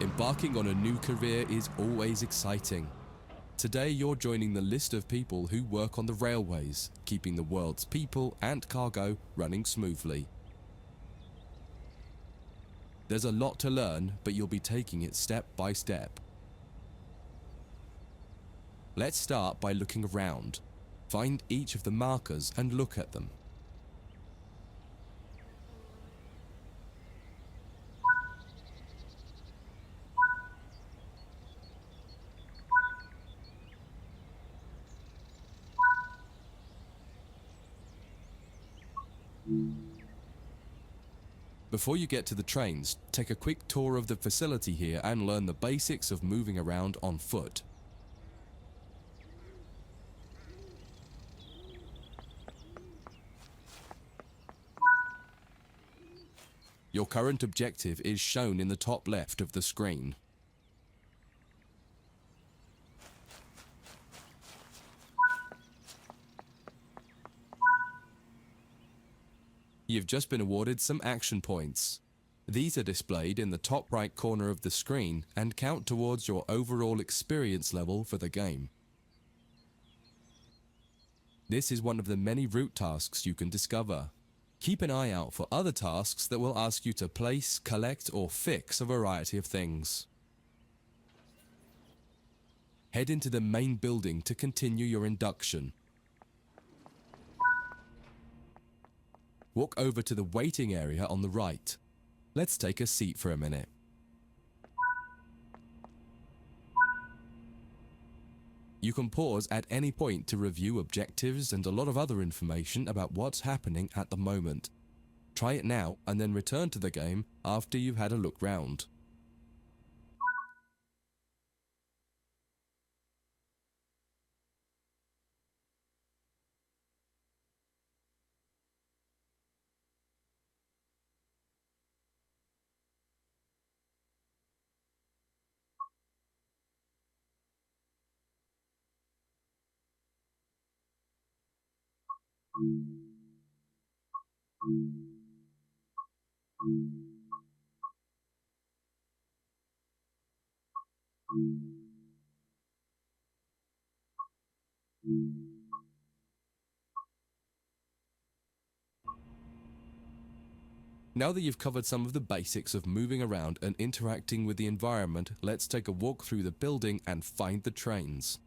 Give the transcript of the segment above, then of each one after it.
Embarking on a new career is always exciting. Today you're joining the list of people who work on the railways, keeping the world's people and cargo running smoothly. There's a lot to learn, but you'll be taking it step by step. Let's start by looking around. Find each of the markers and look at them. Before you get to the trains, take a quick tour of the facility here and learn the basics of moving around on foot. Your current objective is shown in the top left of the screen. You've just been awarded some action points. These are displayed in the top right corner of the screen and count towards your overall experience level for the game. This is one of the many route tasks you can discover. Keep an eye out for other tasks that will ask you to place, collect, or fix a variety of things. Head into the main building to continue your induction. Walk over to the waiting area on the right. Let's take a seat for a minute. You can pause at any point to review objectives and a lot of other information about what's happening at the moment. Try it now and then return to the game after you've had a look round. Now that you've covered some of the basics of moving around and interacting with the environment, let's take a walk through the building and find the trains.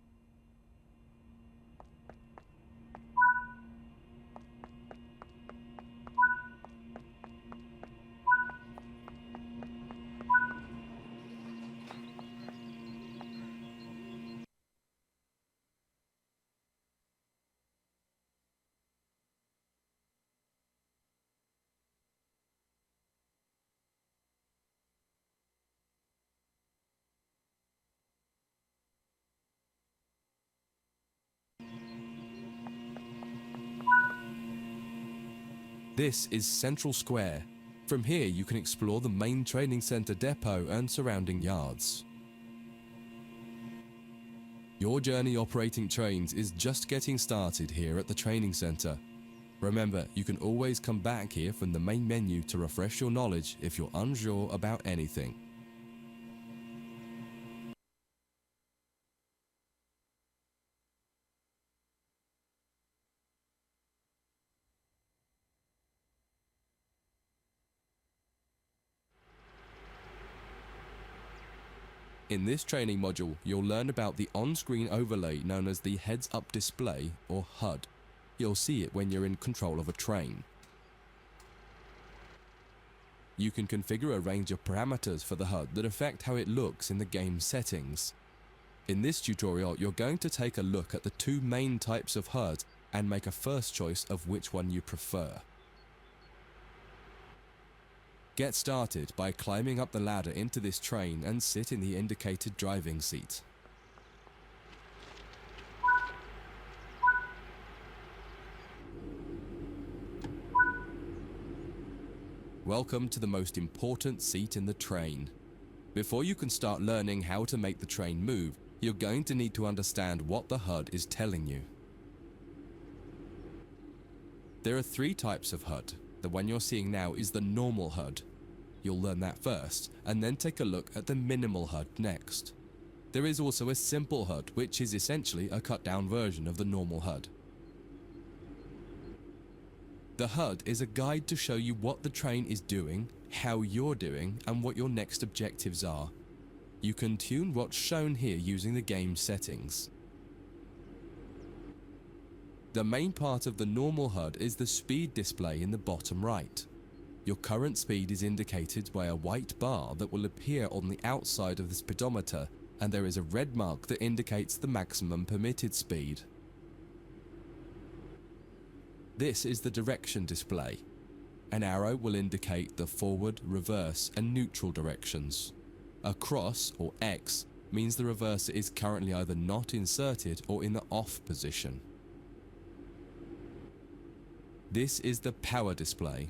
This is Central Square. From here you can explore the main training center depot and surrounding yards. Your journey operating trains is just getting started here at the training center. Remember, you can always come back here from the main menu to refresh your knowledge if you're unsure about anything. In this training module, you'll learn about the on-screen overlay known as the heads-up display, or HUD. You'll see it when you're in control of a train. You can configure a range of parameters for the HUD that affect how it looks in the game settings. In this tutorial, you're going to take a look at the two main types of HUD and make a first choice of which one you prefer. Get started by climbing up the ladder into this train and sit in the indicated driving seat. Welcome to the most important seat in the train. Before you can start learning how to make the train move, you're going to need to understand what the HUD is telling you. There are three types of HUD. The one you're seeing now is the normal HUD. You'll learn that first, and then take a look at the minimal HUD next. There is also a simple HUD, which is essentially a cut-down version of the normal HUD. The HUD is a guide to show you what the train is doing, how you're doing, and what your next objectives are. You can tune what's shown here using the game settings. The main part of the normal HUD is the speed display in the bottom right. Your current speed is indicated by a white bar that will appear on the outside of the speedometer, and there is a red mark that indicates the maximum permitted speed. This is the direction display. An arrow will indicate the forward, reverse, and neutral directions. A cross, or X, means the reverser is currently either not inserted or in the off position. This is the power display.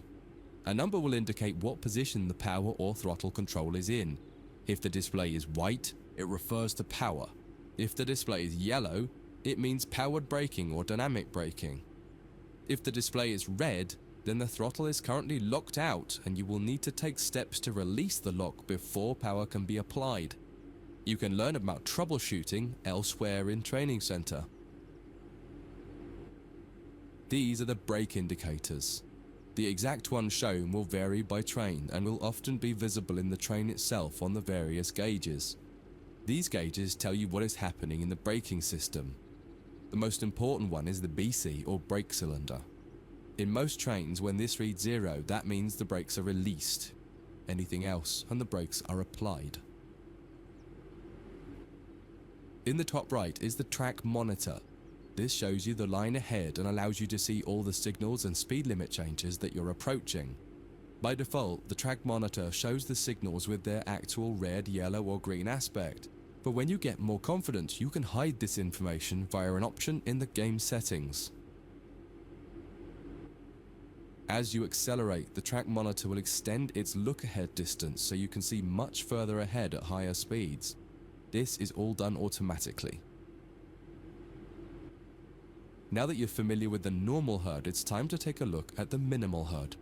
A number will indicate what position the power or throttle control is in. If the display is white, it refers to power. If the display is yellow, it means powered braking or dynamic braking. If the display is red, then the throttle is currently locked out and you will need to take steps to release the lock before power can be applied. You can learn about troubleshooting elsewhere in Training Center. These are the brake indicators. The exact one shown will vary by train and will often be visible in the train itself on the various gauges. These gauges tell you what is happening in the braking system. The most important one is the BC, or brake cylinder. In most trains, when this reads 0, that means the brakes are released. Anything else, and the brakes are applied. In the top right is the track monitor. This shows you the line ahead and allows you to see all the signals and speed limit changes that you're approaching. By default, the track monitor shows the signals with their actual red, yellow, or green aspect. But when you get more confident, you can hide this information via an option in the game settings. As you accelerate, the track monitor will extend its look-ahead distance so you can see much further ahead at higher speeds. This is all done automatically. Now that you're familiar with the normal HUD, it's time to take a look at the minimal HUD.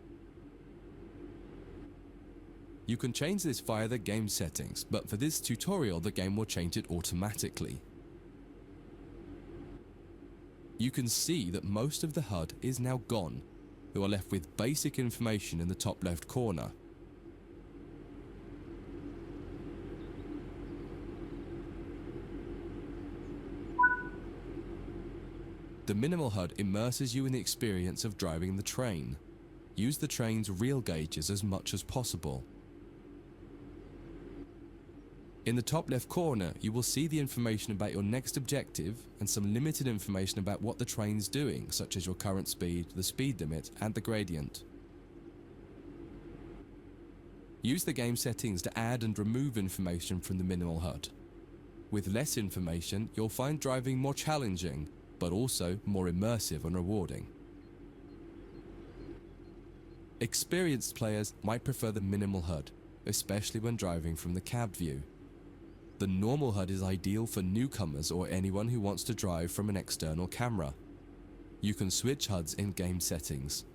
You can change this via the game settings, but for this tutorial the game will change it automatically. You can see that most of the HUD is now gone. You are left with basic information in the top left corner. The minimal HUD immerses you in the experience of driving the train. Use the train's real gauges as much as possible. In the top left corner, you will see the information about your next objective and some limited information about what the train's doing, such as your current speed, the speed limit, and the gradient. Use the game settings to add and remove information from the minimal HUD. With less information, you'll find driving more challenging, but also more immersive and rewarding. Experienced players might prefer the minimal HUD, especially when driving from the cab view. The normal HUD is ideal for newcomers or anyone who wants to drive from an external camera. You can switch HUDs in game settings.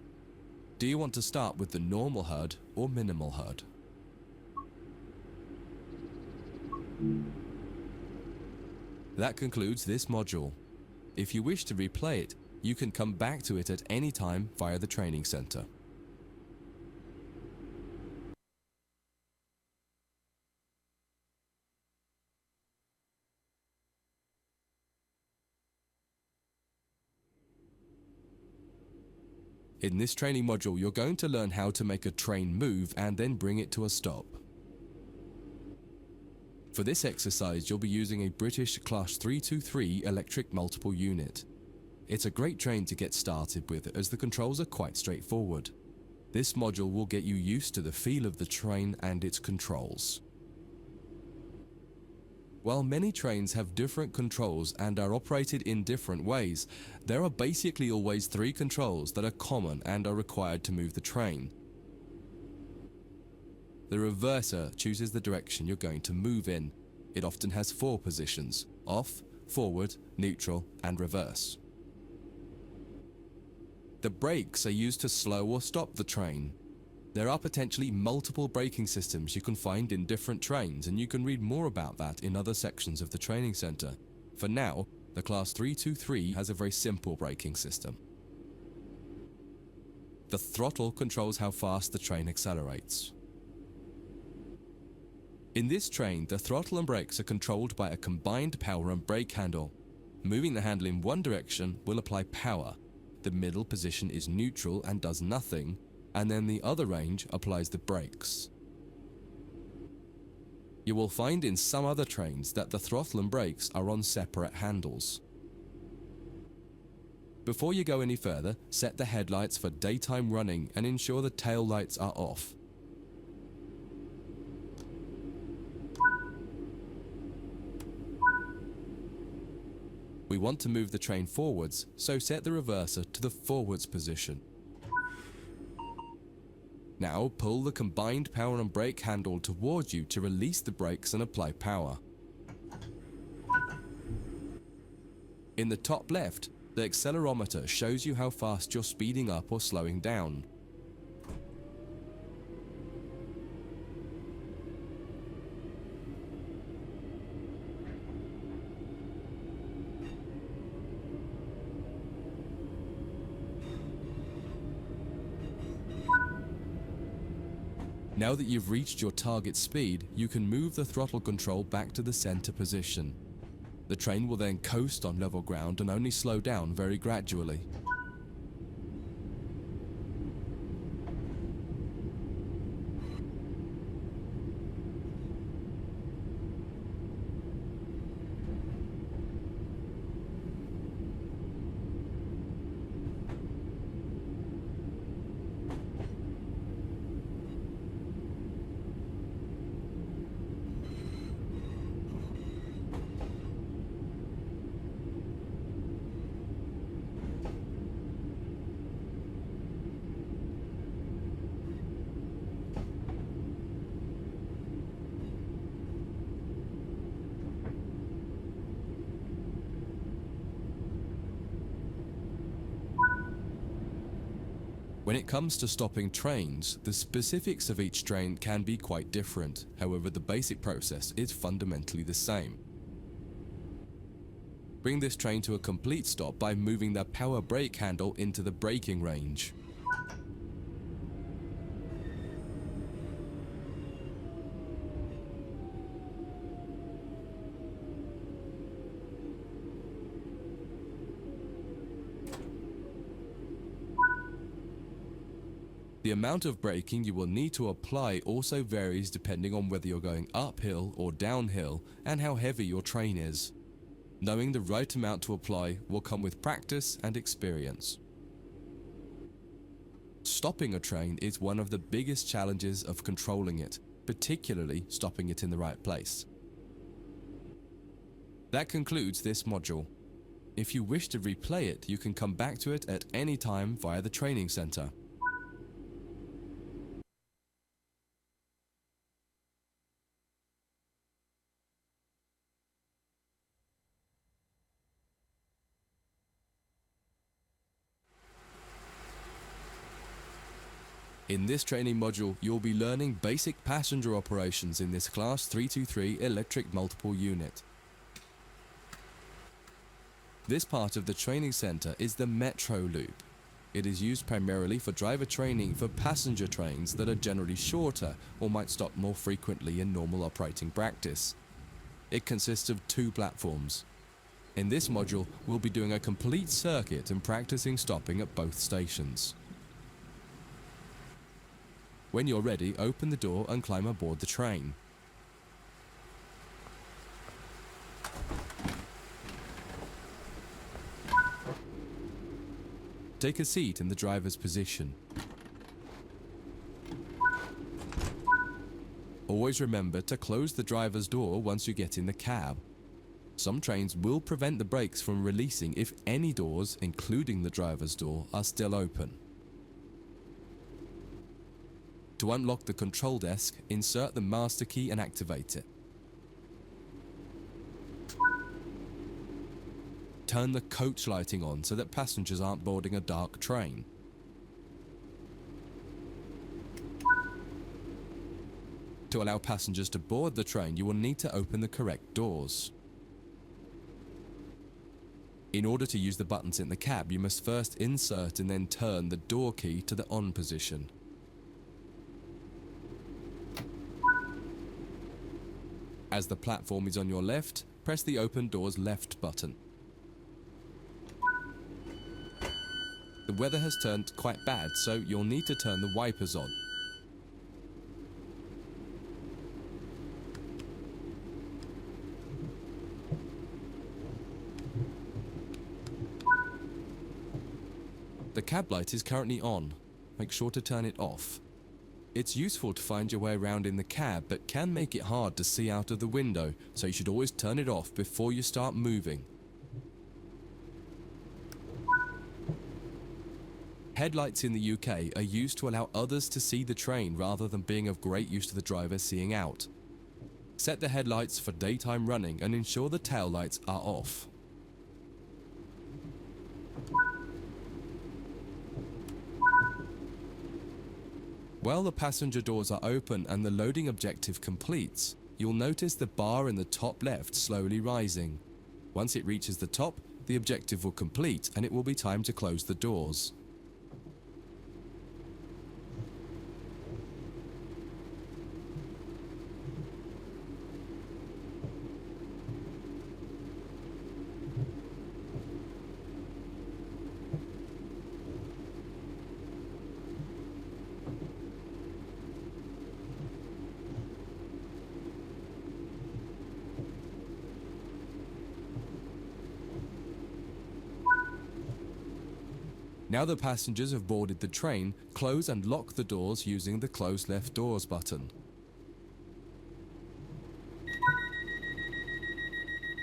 Do you want to start with the normal HUD or minimal HUD? That concludes this module. If you wish to replay it, you can come back to it at any time via the training center. In this training module, you're going to learn how to make a train move and then bring it to a stop. For this exercise, you'll be using a British Class 323 electric multiple unit. It's a great train to get started with as the controls are quite straightforward. This module will get you used to the feel of the train and its controls. While many trains have different controls and are operated in different ways, there are basically always 3 controls that are common and are required to move the train. The reverser chooses the direction you're going to move in. It often has 4 positions: off, forward, neutral, and reverse. The brakes are used to slow or stop the train. There are potentially multiple braking systems you can find in different trains, and you can read more about that in other sections of the training center. For now, the Class 323 has a very simple braking system. The throttle controls how fast the train accelerates. In this train, the throttle and brakes are controlled by a combined power and brake handle. Moving the handle in one direction will apply power. The middle position is neutral and does nothing, and then the other range applies the brakes. You will find in some other trains that the throttle and brakes are on separate handles. Before you go any further, set the headlights for daytime running and ensure the tail lights are off. We want to move the train forwards, so set the reverser to the forwards position. Now pull the combined power and brake handle towards you to release the brakes and apply power. In the top left, the accelerometer shows you how fast you're speeding up or slowing down. Now that you've reached your target speed, you can move the throttle control back to the center position. The train will then coast on level ground and only slow down very gradually. When it comes to stopping trains, the specifics of each train can be quite different. However, the basic process is fundamentally the same. Bring this train to a complete stop by moving the power brake handle into the braking range. The amount of braking you will need to apply also varies depending on whether you're going uphill or downhill and how heavy your train is. Knowing the right amount to apply will come with practice and experience. Stopping a train is one of the biggest challenges of controlling it, particularly stopping it in the right place. That concludes this module. If you wish to replay it, you can come back to it at any time via the training center. In this training module, you'll be learning basic passenger operations in this Class 323 electric multiple unit. This part of the training center is the metro loop. It is used primarily for driver training for passenger trains that are generally shorter or might stop more frequently in normal operating practice. It consists of 2 platforms. In this module, we'll be doing a complete circuit and practicing stopping at both stations. When you're ready, open the door and climb aboard the train. Take a seat in the driver's position. Always remember to close the driver's door once you get in the cab. Some trains will prevent the brakes from releasing if any doors, including the driver's door, are still open. To unlock the control desk, insert the master key and activate it. Turn the coach lighting on so that passengers aren't boarding a dark train. To allow passengers to board the train, you will need to open the correct doors. In order to use the buttons in the cab, you must first insert and then turn the door key to the on position. As the platform is on your left, press the open doors left button. The weather has turned quite bad, so you'll need to turn the wipers on. The cab light is currently on. Make sure to turn it off. It's useful to find your way around in the cab, but can make it hard to see out of the window, so you should always turn it off before you start moving. Headlights in the UK are used to allow others to see the train rather than being of great use to the driver seeing out. Set the headlights for daytime running and ensure the tail lights are off. While the passenger doors are open and the loading objective completes, you'll notice the bar in the top left slowly rising. Once it reaches the top, the objective will complete and it will be time to close the doors. Now the passengers have boarded the train, close and lock the doors using the close left doors button.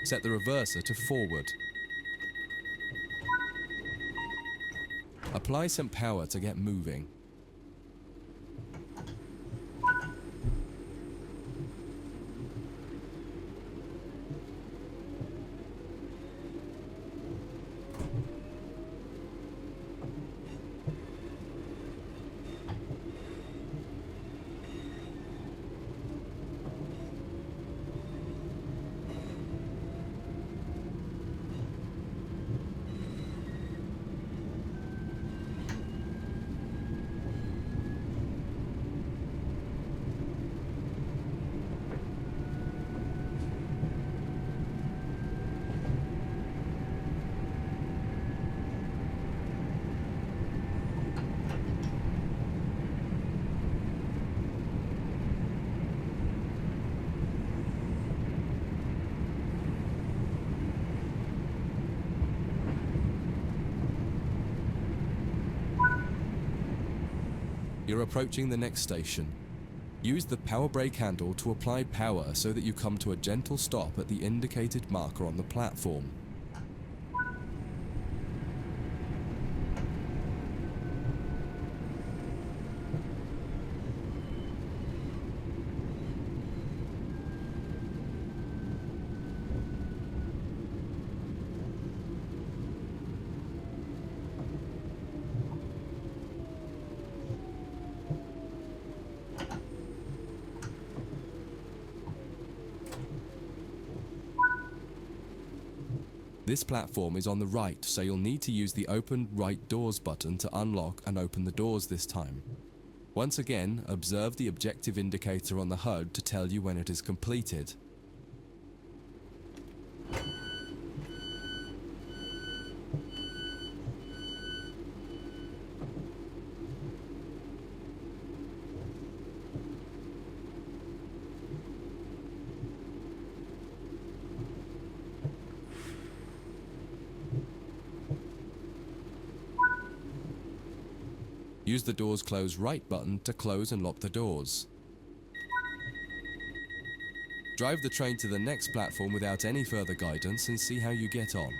Set the reverser to forward. Apply some power to get moving. You're approaching the next station. Use the power brake handle to apply power so that you come to a gentle stop at the indicated marker on the platform. This platform is on the right, so you'll need to use the open right doors button to unlock and open the doors this time. Once again, observe the objective indicator on the HUD to tell you when it is completed. Use the doors close right button to close and lock the doors. Drive the train to the next platform without any further guidance and see how you get on.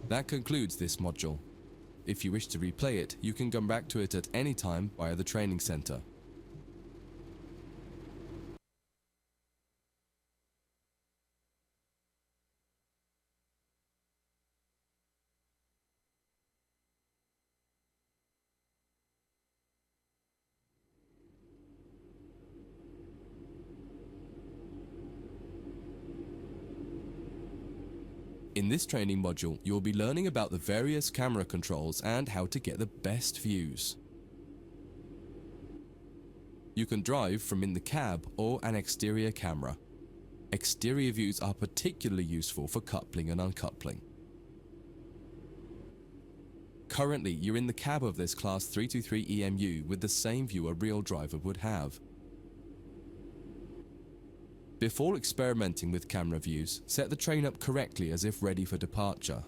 That concludes this module. If you wish to replay it, you can come back to it at any time via the training center. In this training module, you'll be learning about the various camera controls and how to get the best views. You can drive from in the cab or an exterior camera. Exterior views are particularly useful for coupling and uncoupling. Currently, you're in the cab of this Class 323 EMU with the same view a real driver would have. Before experimenting with camera views, set the train up correctly as if ready for departure.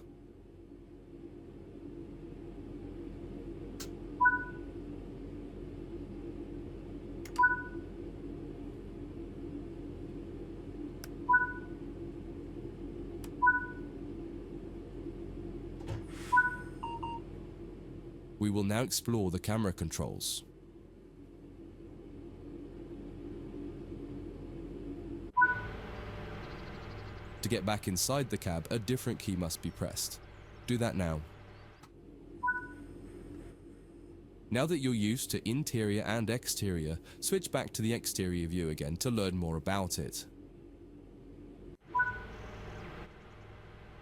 We will now explore the camera controls. To get back inside the cab, a different key must be pressed. Do that now. Now that you're used to interior and exterior, switch back to the exterior view again to learn more about it.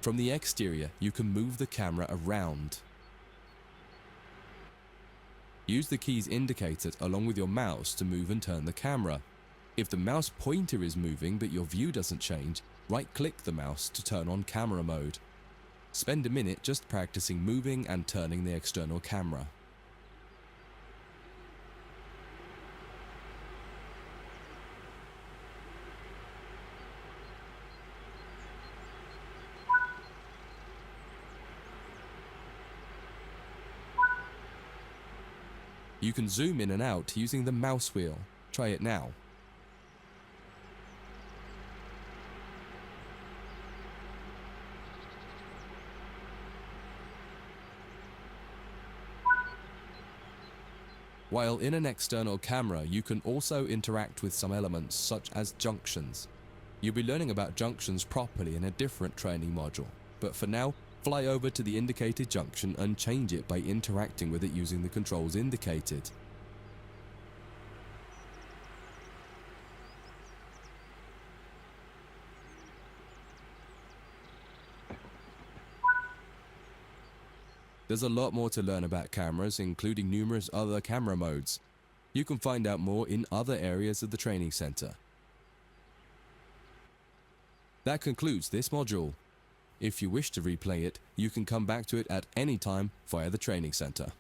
From the exterior, you can move the camera around. Use the keys indicated along with your mouse to move and turn the camera. If the mouse pointer is moving but your view doesn't change, right-click the mouse to turn on camera mode. Spend a minute just practicing moving and turning the external camera. You can zoom in and out using the mouse wheel. Try it now. While in an external camera, you can also interact with some elements such as junctions. You'll be learning about junctions properly in a different training module, but for now, fly over to the indicated junction and change it by interacting with it using the controls indicated. There's a lot more to learn about cameras, including numerous other camera modes. You can find out more in other areas of the training center. That concludes this module. If you wish to replay it, you can come back to it at any time via the training center.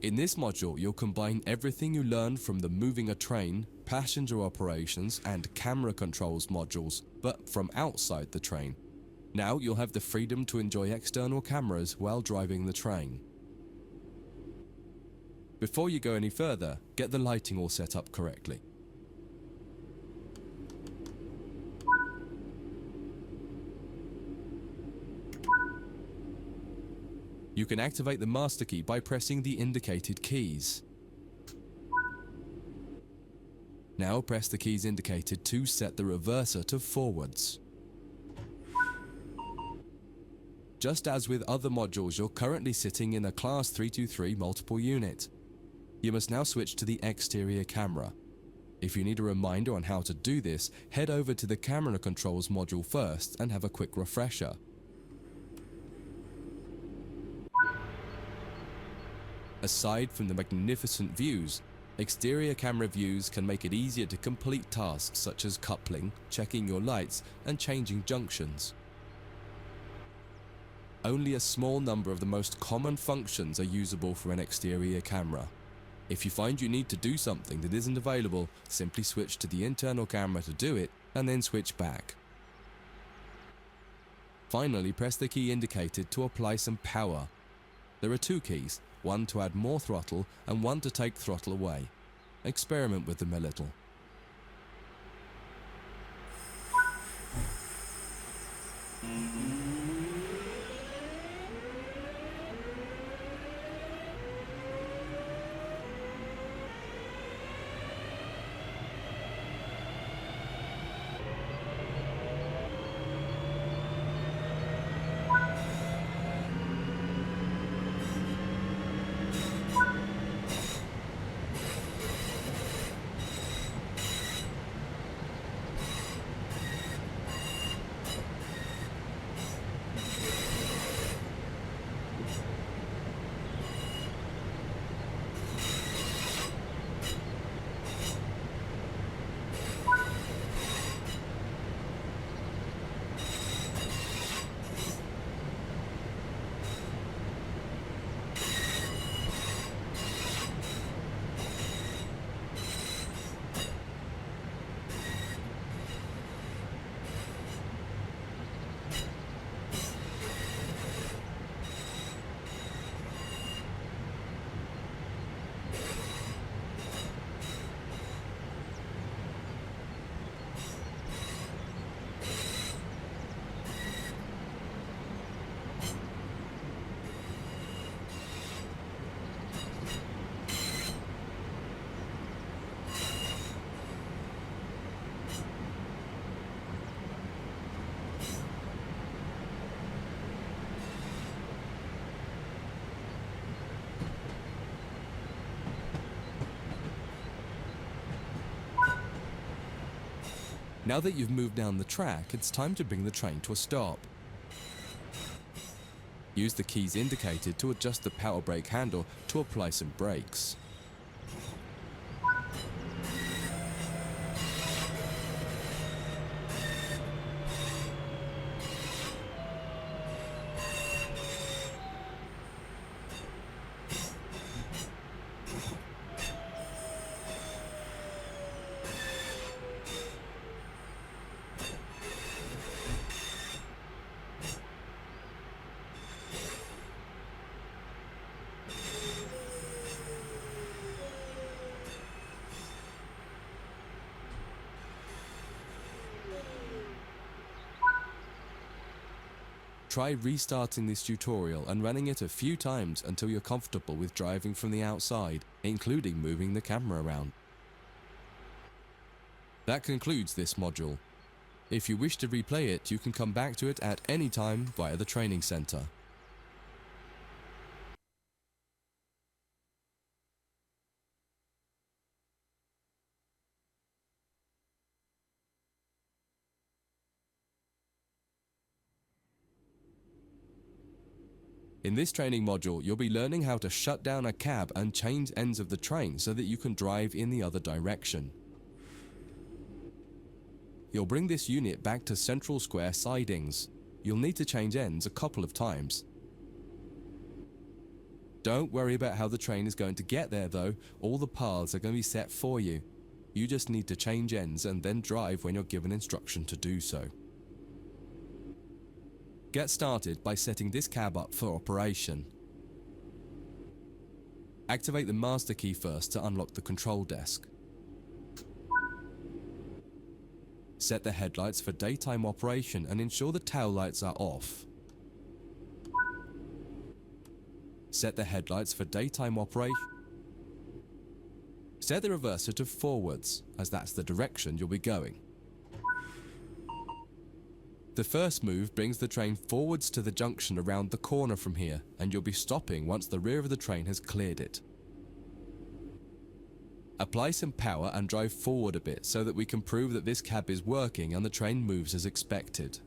In this module, you'll combine everything you learned from the moving a train, passenger operations, and camera controls modules, but from outside the train. Now you'll have the freedom to enjoy external cameras while driving the train. Before you go any further, get the lighting all set up correctly. You can activate the master key by pressing the indicated keys. Now press the keys indicated to set the reverser to forwards. Just as with other modules, you're currently sitting in a Class 323 multiple unit. You must now switch to the exterior camera. If you need a reminder on how to do this, head over to the camera controls module first and have a quick refresher. Aside from the magnificent views, exterior camera views can make it easier to complete tasks such as coupling, checking your lights, and changing junctions. Only a small number of the most common functions are usable for an exterior camera. If you find you need to do something that isn't available, simply switch to the internal camera to do it and then switch back. Finally, press the key indicated to apply some power. There are two keys, one to add more throttle and one to take throttle away. Experiment with them a little. Now that you've moved down the track, it's time to bring the train to a stop. Use the keys indicated to adjust the power brake handle to apply some brakes. Try restarting this tutorial and running it a few times until you're comfortable with driving from the outside, including moving the camera around. That concludes this module. If you wish to replay it, you can come back to it at any time via the training center. In this training module, you'll be learning how to shut down a cab and change ends of the train so that you can drive in the other direction. You'll bring this unit back to central square sidings. You'll need to change ends a couple of times. Don't worry about how the train is going to get there though, all the paths are going to be set for you. You just need to change ends and then drive when you're given instruction to do so. Get started by setting this cab up for operation. Activate the master key first to unlock the control desk. Set the headlights for daytime operation and ensure the tail lights are off. Set the headlights for daytime operation. Set the reverser to forwards, as that's the direction you'll be going. The first move brings the train forwards to the junction around the corner from here, and you'll be stopping once the rear of the train has cleared it. Apply some power and drive forward a bit so that we can prove that this cab is working and the train moves as expected.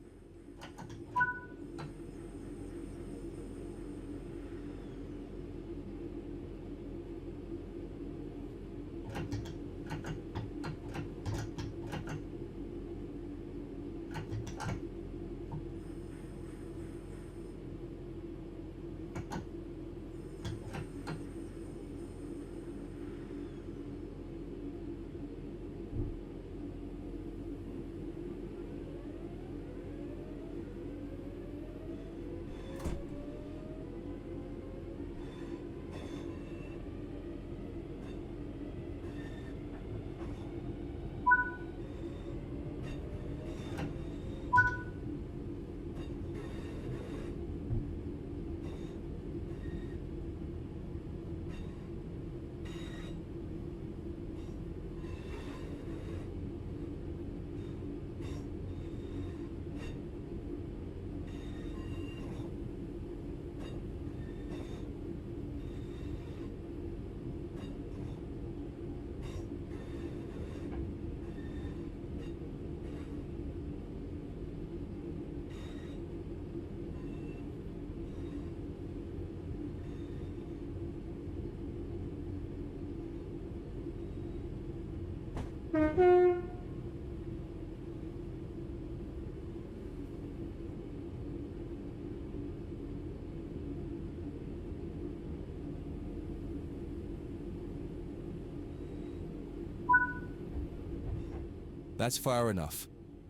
That's far enough.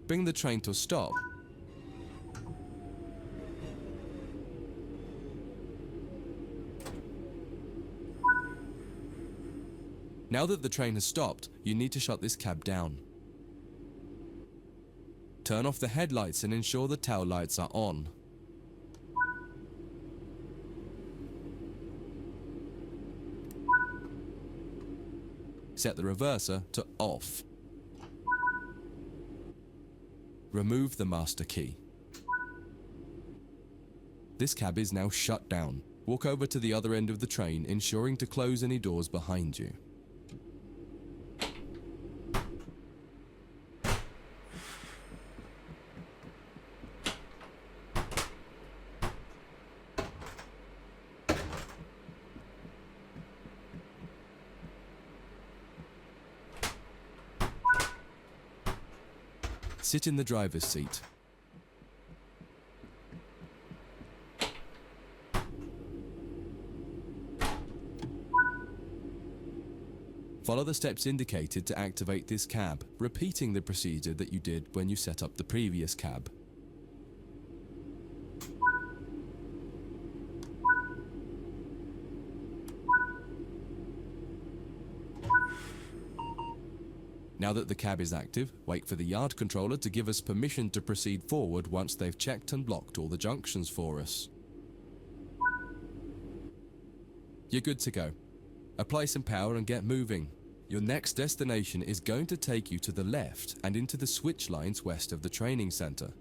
Bring the train to a stop. Now that the train has stopped, you need to shut this cab down. Turn off the headlights and ensure the tail lights are on. Set the reverser to off. Remove the master key. This cab is now shut down. Walk over to the other end of the train, ensuring to close any doors behind you. Sit in the driver's seat. Follow the steps indicated to activate this cab, repeating the procedure that you did when you set up the previous cab. Now that the cab is active, wait for the yard controller to give us permission to proceed forward once they've checked and blocked all the junctions for us. You're good to go. Apply some power and get moving. Your next destination is going to take you to the left and into the switch lines west of the training center.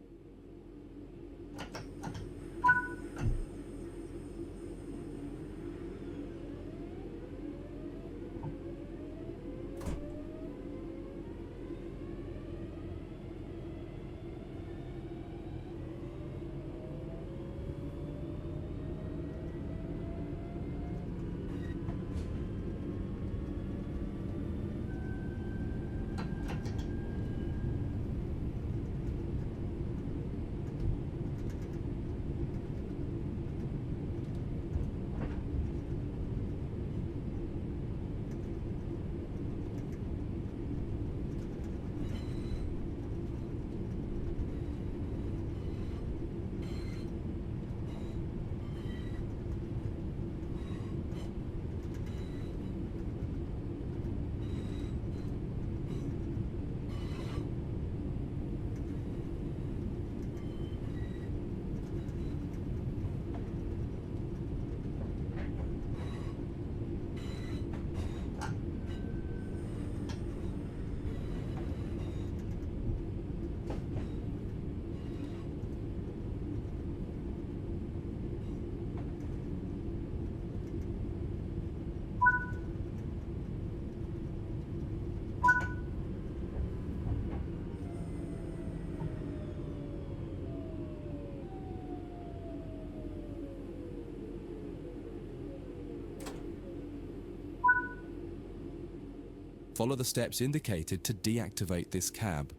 Follow the steps indicated to deactivate this cab.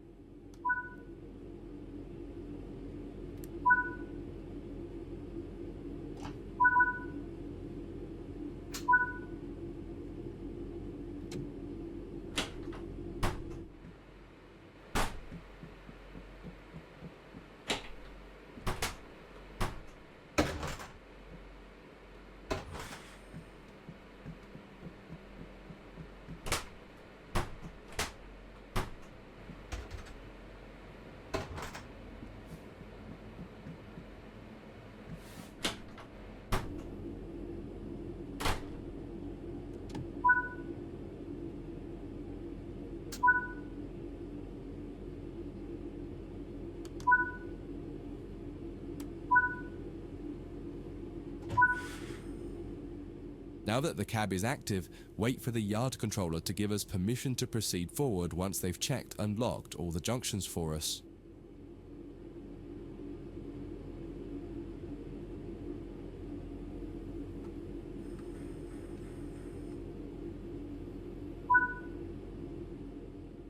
Now that the cab is active, wait for the yard controller to give us permission to proceed forward once they've checked and locked all the junctions for us.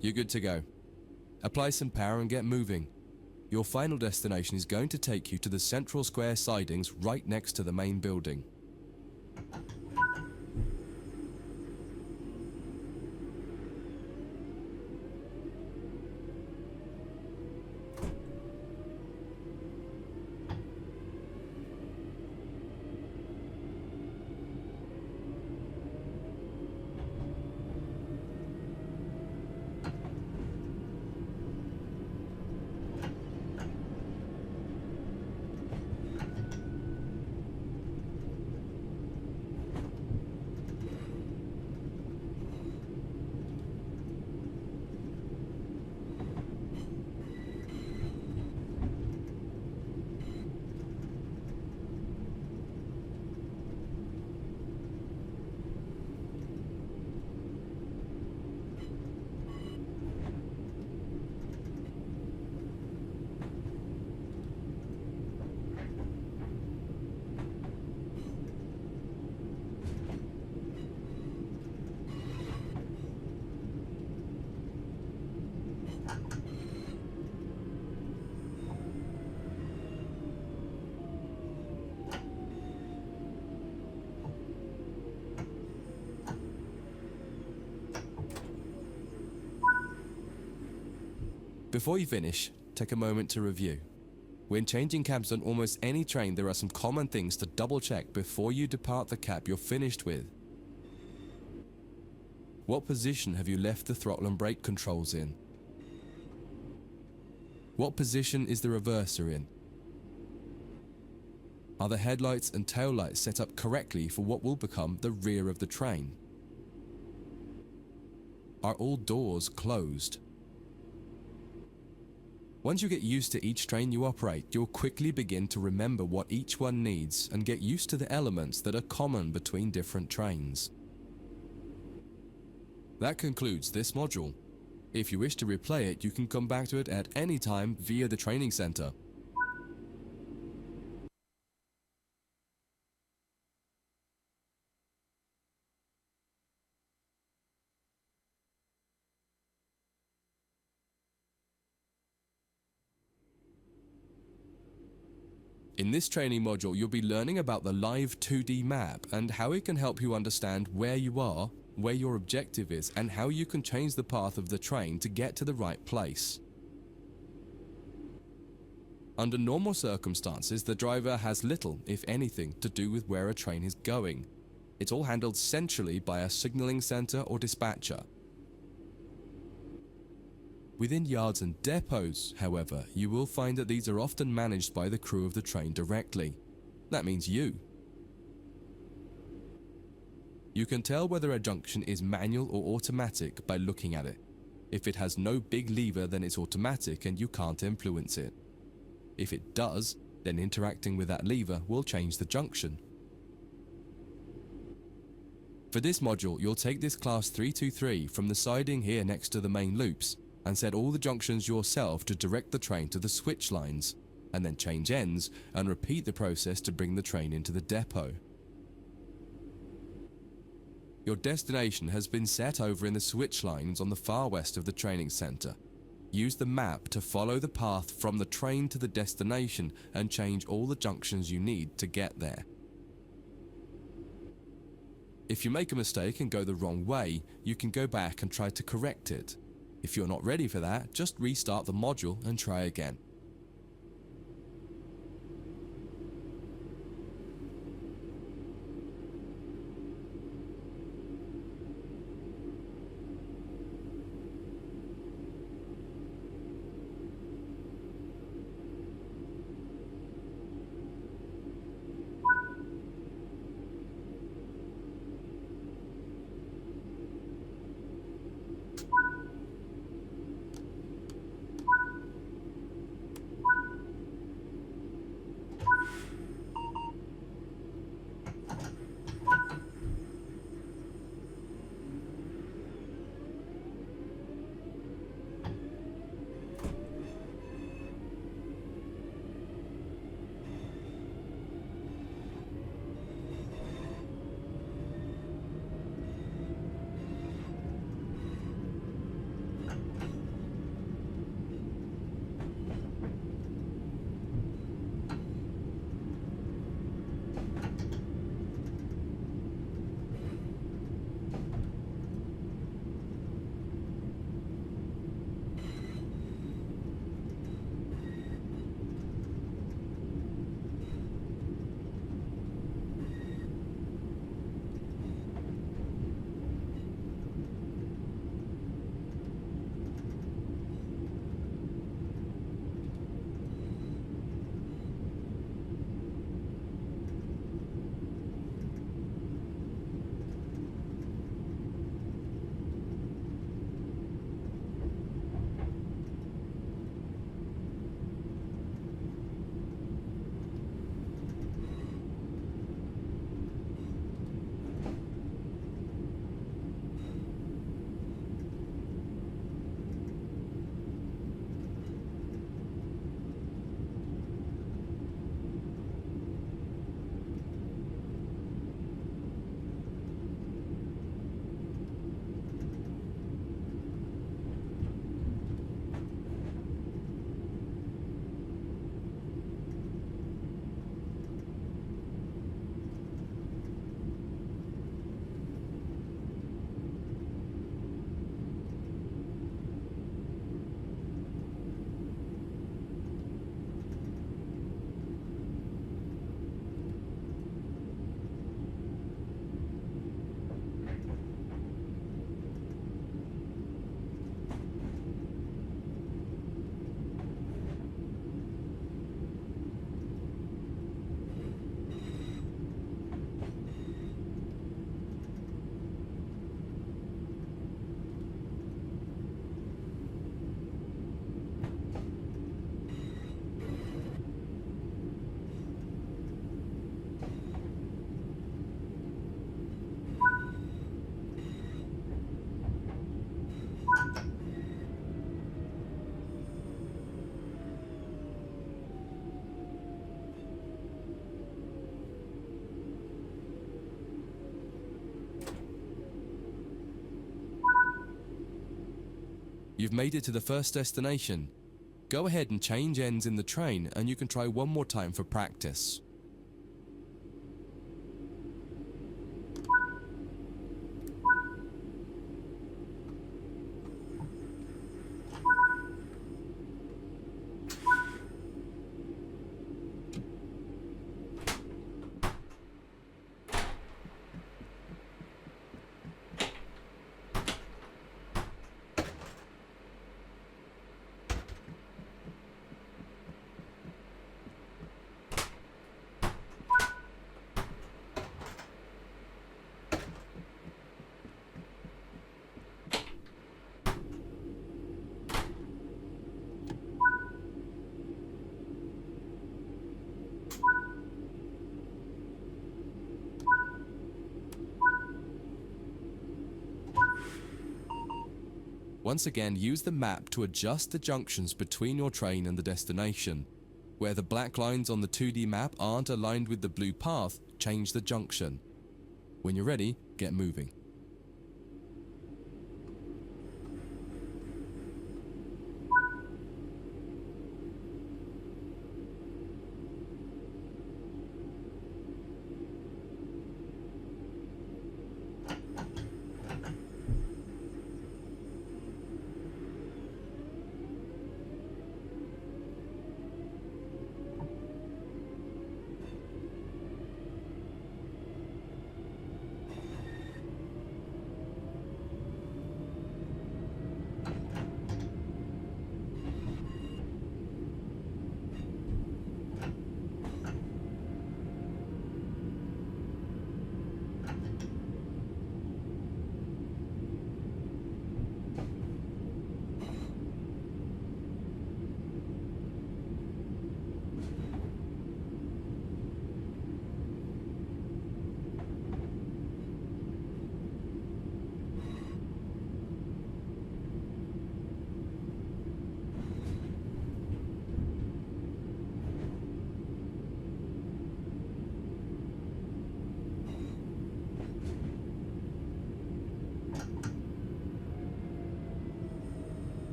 You're good to go. Apply some power and get moving. Your final destination is going to take you to the central square sidings right next to the main building. Before you finish, take a moment to review. When changing cabs on almost any train, there are some common things to double check before you depart the cab you're finished with. What position have you left the throttle and brake controls in? What position is the reverser in? Are the headlights and taillights set up correctly for what will become the rear of the train? Are all doors closed? Once you get used to each train you operate, you'll quickly begin to remember what each one needs and get used to the elements that are common between different trains. That concludes this module. If you wish to replay it, you can come back to it at any time via the training center. In this training module, you'll be learning about the live 2D map and how it can help you understand where you are, where your objective is, and how you can change the path of the train to get to the right place. Under normal circumstances, the driver has little, if anything, to do with where a train is going. It's all handled centrally by a signaling center or dispatcher. Within yards and depots, however, you will find that these are often managed by the crew of the train directly. That means you. You can tell whether a junction is manual or automatic by looking at it. If it has no big lever, then it's automatic and you can't influence it. If it does, then interacting with that lever will change the junction. For this module, you'll take this class 323 from the siding here next to the main loops and set all the junctions yourself to direct the train to the switch lines, and then change ends and repeat the process to bring the train into the depot. Your destination has been set over in the switch lines on the far west of the training center. Use the map to follow the path from the train to the destination and change all the junctions you need to get there. If you make a mistake and go the wrong way, you can go back and try to correct it. If you're not ready for that, just restart the module and try again. You've made it to the first destination. Go ahead and change ends in the train and you can try one more time for practice. Once again, use the map to adjust the junctions between your train and the destination. Where the black lines on the 2D map aren't aligned with the blue path, change the junction. When you're ready, get moving.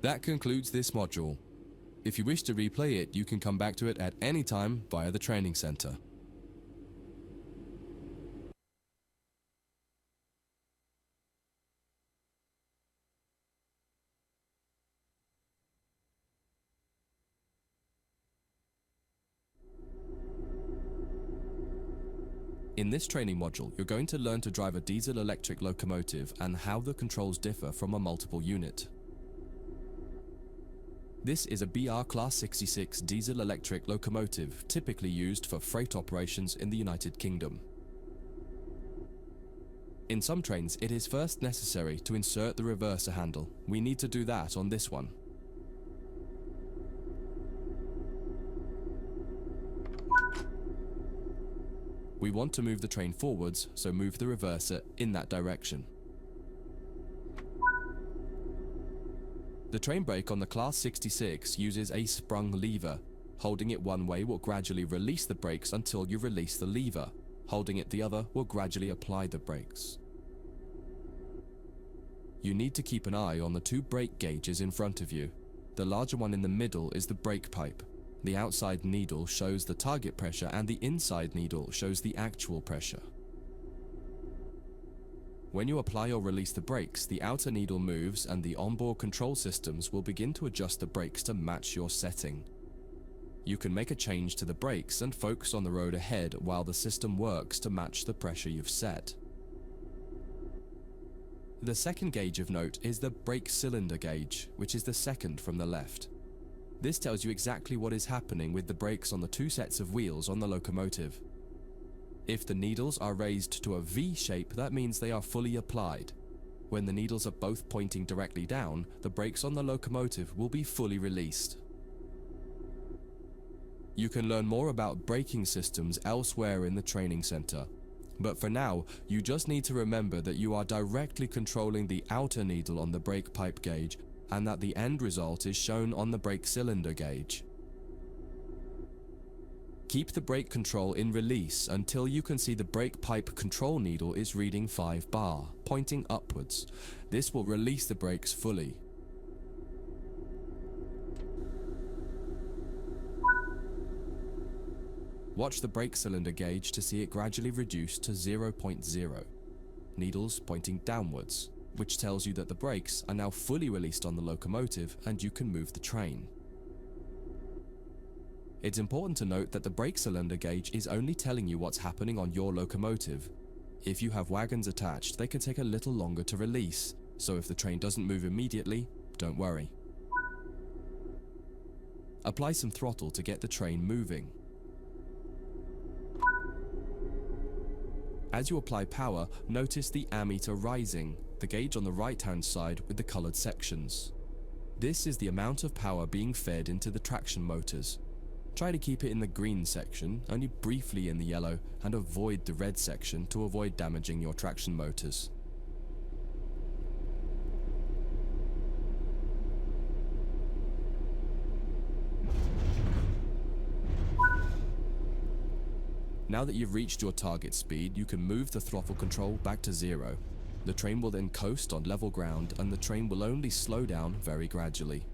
That concludes this module. If you wish to replay it, you can come back to it at any time via the training center. In this training module, you're going to learn to drive a diesel-electric locomotive and how the controls differ from a multiple unit. This is a BR Class 66 diesel-electric locomotive typically used for freight operations in the United Kingdom. In some trains, it is first necessary to insert the reverser handle. We need to do that on this one. We want to move the train forwards, so move the reverser in that direction. The train brake on the Class 66 uses a sprung lever. Holding it one way will gradually release the brakes until you release the lever. Holding it the other will gradually apply the brakes. You need to keep an eye on the two brake gauges in front of you. The larger one in the middle is the brake pipe. The outside needle shows the target pressure and the inside needle shows the actual pressure. When you apply or release the brakes, the outer needle moves and the onboard control systems will begin to adjust the brakes to match your setting. You can make a change to the brakes and focus on the road ahead while the system works to match the pressure you've set. The second gauge of note is the brake cylinder gauge, which is the second from the left. This tells you exactly what is happening with the brakes on the two sets of wheels on the locomotive. If the needles are raised to a V shape, that means they are fully applied. When the needles are both pointing directly down, the brakes on the locomotive will be fully released. You can learn more about braking systems elsewhere in the training center. But for now, you just need to remember that you are directly controlling the outer needle on the brake pipe gauge and that the end result is shown on the brake cylinder gauge. Keep the brake control in release until you can see the brake pipe control needle is reading 5 bar, pointing upwards. This will release the brakes fully. Watch the brake cylinder gauge to see it gradually reduce to 0.0, needles pointing downwards, which tells you that the brakes are now fully released on the locomotive and you can move the train. It's important to note that the brake cylinder gauge is only telling you what's happening on your locomotive. If you have wagons attached, they can take a little longer to release, so if the train doesn't move immediately, don't worry. Apply some throttle to get the train moving. As you apply power, notice the ammeter rising, the gauge on the right-hand side with the colored sections. This is the amount of power being fed into the traction motors. Try to keep it in the green section, only briefly in the yellow, and avoid the red section to avoid damaging your traction motors. Now that you've reached your target speed, you can move the throttle control back to 0. The train will then coast on level ground and the train will only slow down very gradually.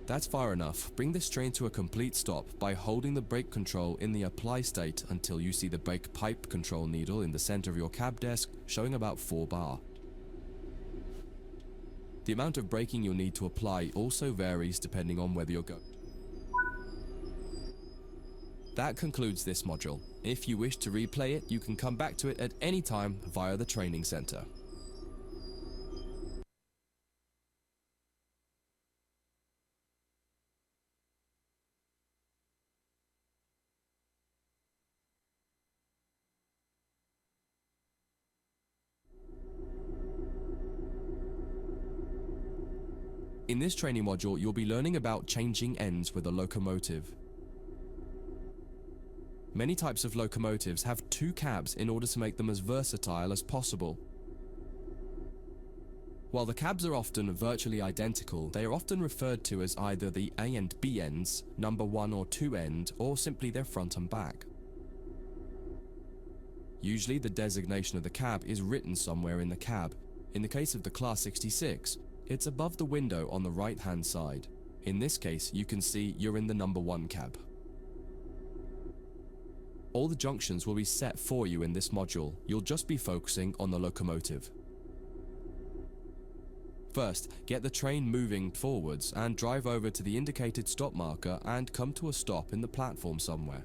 That's far enough. Bring this train to a complete stop by holding the brake control in the apply state until you see the brake pipe control needle in the center of your cab desk showing about 4 bar. The amount of braking you'll need to apply also varies depending on whether you're going. That concludes this module. If you wish to replay it, you can come back to it at any time via the training center. In this training module, you'll be learning about changing ends with a locomotive. Many types of locomotives have 2 cabs in order to make them as versatile as possible. While the cabs are often virtually identical, they are often referred to as either the A and B ends, number 1 or 2 end, or simply their front and back. Usually the designation of the cab is written somewhere in the cab. In the case of the Class 66, it's above the window on the right-hand side. In this case, you can see you're in the number 1 cab. All the junctions will be set for you in this module. You'll just be focusing on the locomotive. First, get the train moving forwards and drive over to the indicated stop marker and come to a stop in the platform somewhere.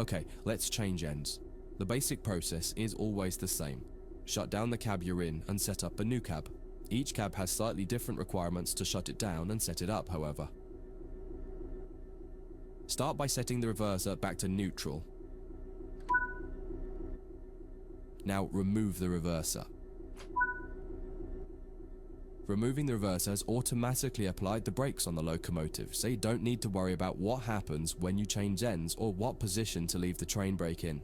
Okay, let's change ends. The basic process is always the same. Shut down the cab you're in and set up a new cab. Each cab has slightly different requirements to shut it down and set it up, however. Start by setting the reverser back to neutral. Now remove the reverser. Removing the reverser has automatically applied the brakes on the locomotive, so you don't need to worry about what happens when you change ends or what position to leave the train brake in.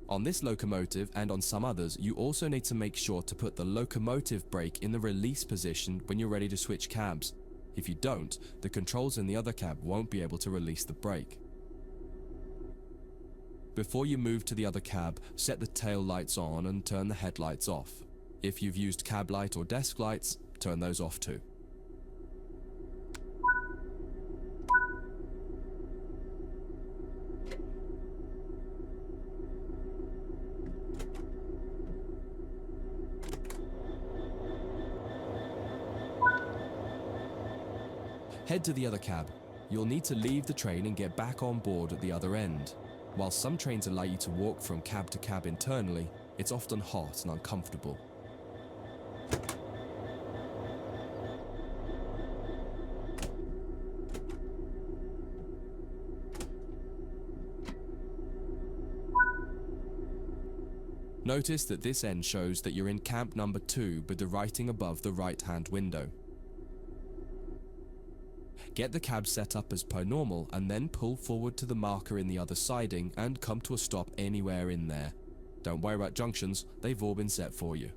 On this locomotive and on some others, you also need to make sure to put the locomotive brake in the release position when you're ready to switch cabs. If you don't, the controls in the other cab won't be able to release the brake. Before you move to the other cab, set the tail lights on and turn the headlights off. If you've used cab light or desk lights, turn those off too. Head to the other cab. You'll need to leave the train and get back on board at the other end. While some trains allow you to walk from cab to cab internally, it's often hot and uncomfortable. Notice that this end shows that you're in camp number 2 with the writing above the right-hand window. Get the cab set up as per normal and then pull forward to the marker in the other siding and come to a stop anywhere in there. Don't worry about junctions, they've all been set for you.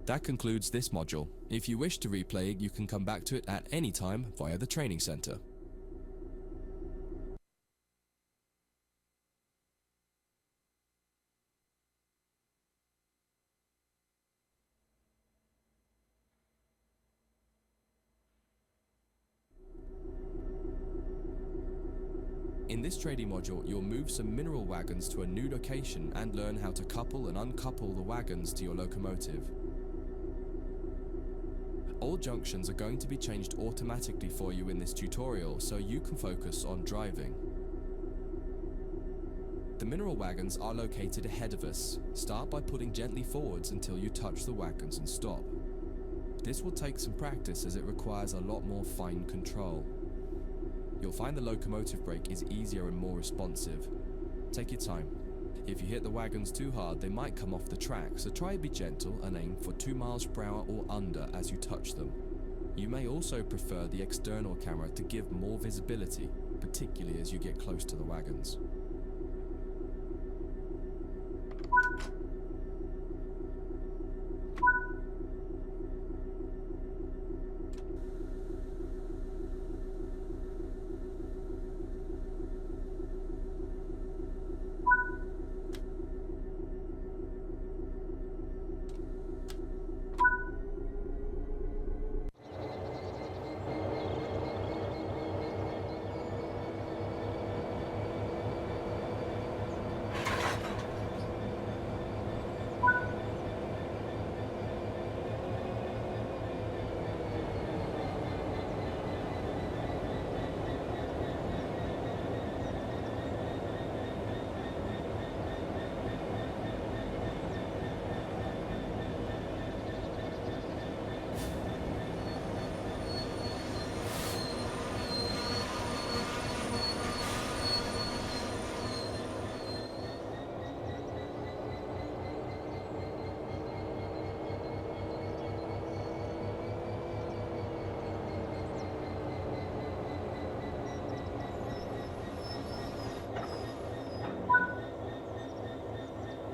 That concludes this module. If you wish to replay it, you can come back to it at any time via the training center. In this trading module, you'll move some mineral wagons to a new location and learn how to couple and uncouple the wagons to your locomotive. All junctions are going to be changed automatically for you in this tutorial, so you can focus on driving. The mineral wagons are located ahead of us. Start by pulling gently forwards until you touch the wagons and stop. This will take some practice as it requires a lot more fine control. You'll find the locomotive brake is easier and more responsive. Take your time. If you hit the wagons too hard, they might come off the track, so try to be gentle and aim for 2 miles per hour or under as you touch them. You may also prefer the external camera to give more visibility, particularly as you get close to the wagons.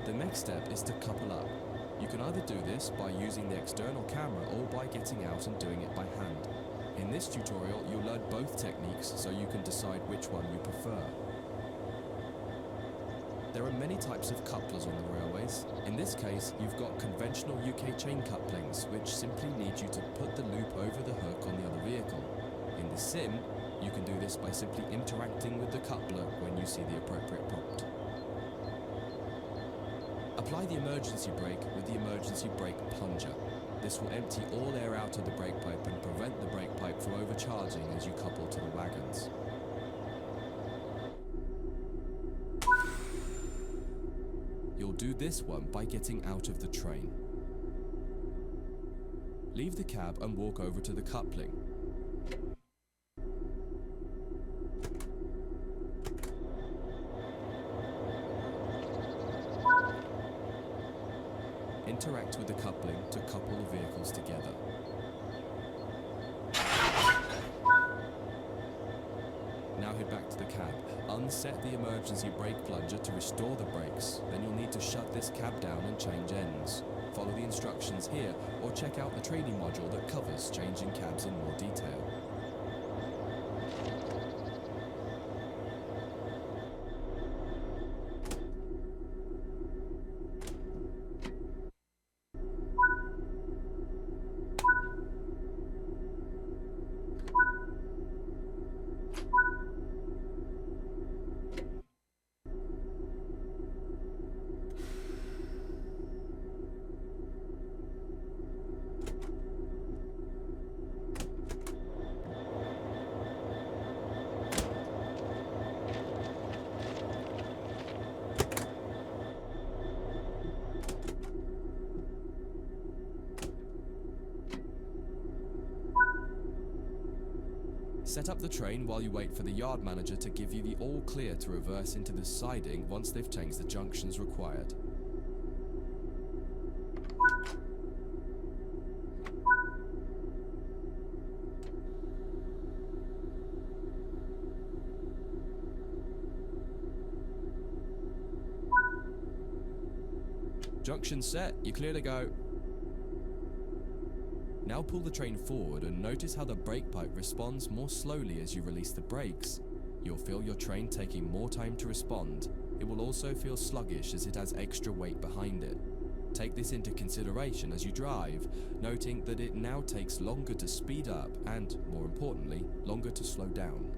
The next step is to couple up. You can either do this by using the external camera or by getting out and doing it by hand. In this tutorial, you'll learn both techniques so you can decide which one you prefer. There are many types of couplers on the railways. In this case, you've got conventional UK chain couplings, which simply need you to put the loop over the hook on the other vehicle. In the sim, you can do this by simply interacting with the coupler when you see the appropriate prompt. Apply the emergency brake with the emergency brake plunger. This will empty all air out of the brake pipe and prevent the brake pipe from overcharging as you couple to the wagons. You'll do this one by getting out of the train. Leave the cab and walk over to the coupling. Interact with the coupling to couple the vehicles together. Now head back to the cab. Unset the emergency brake plunger to restore the brakes. Then you'll need to shut this cab down and change ends. Follow the instructions here or check out the training module that covers changing cabs in more detail. Set up the train while you wait for the yard manager to give you the all clear to reverse into the siding once they've changed the junctions required. Junction set, you're clear to go. Now pull the train forward and notice how the brake pipe responds more slowly as you release the brakes. You'll feel your train taking more time to respond. It will also feel sluggish as it has extra weight behind it. Take this into consideration as you drive, noting that it now takes longer to speed up and, more importantly, longer to slow down.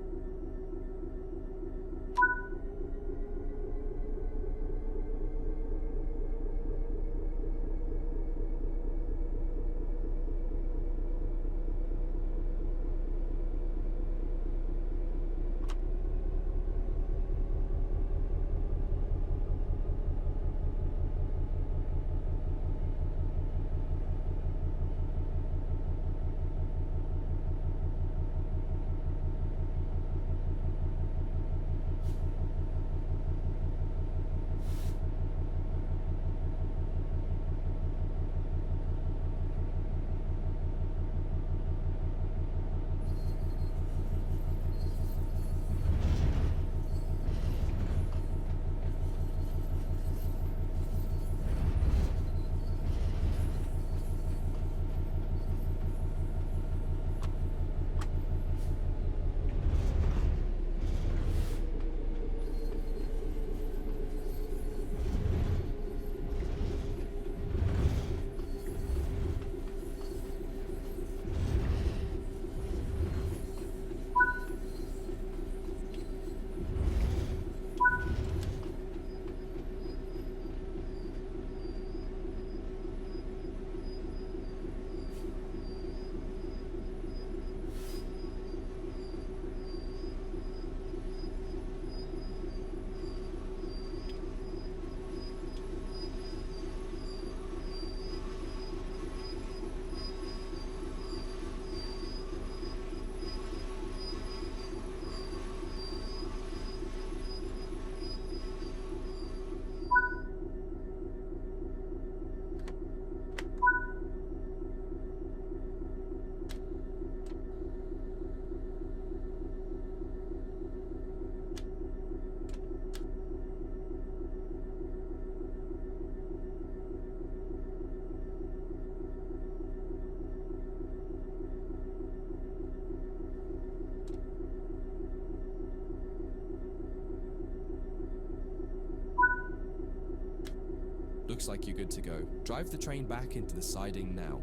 Looks like you're good to go. Drive the train back into the siding now.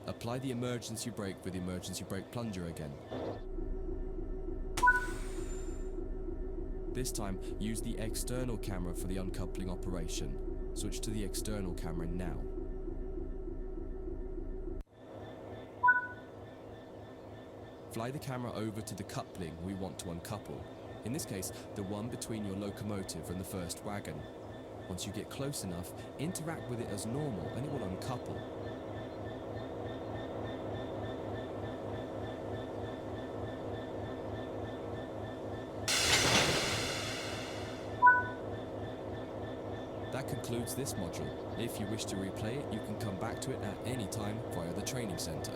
Apply the emergency brake with the emergency brake plunger again. This time, use the external camera for the uncoupling operation. Switch to the external camera now. Fly the camera over to the coupling we want to uncouple. In this case, the one between your locomotive and the first wagon. Once you get close enough, interact with it as normal and it will uncouple. That concludes this module. If you wish to replay it, you can come back to it at any time via the training center.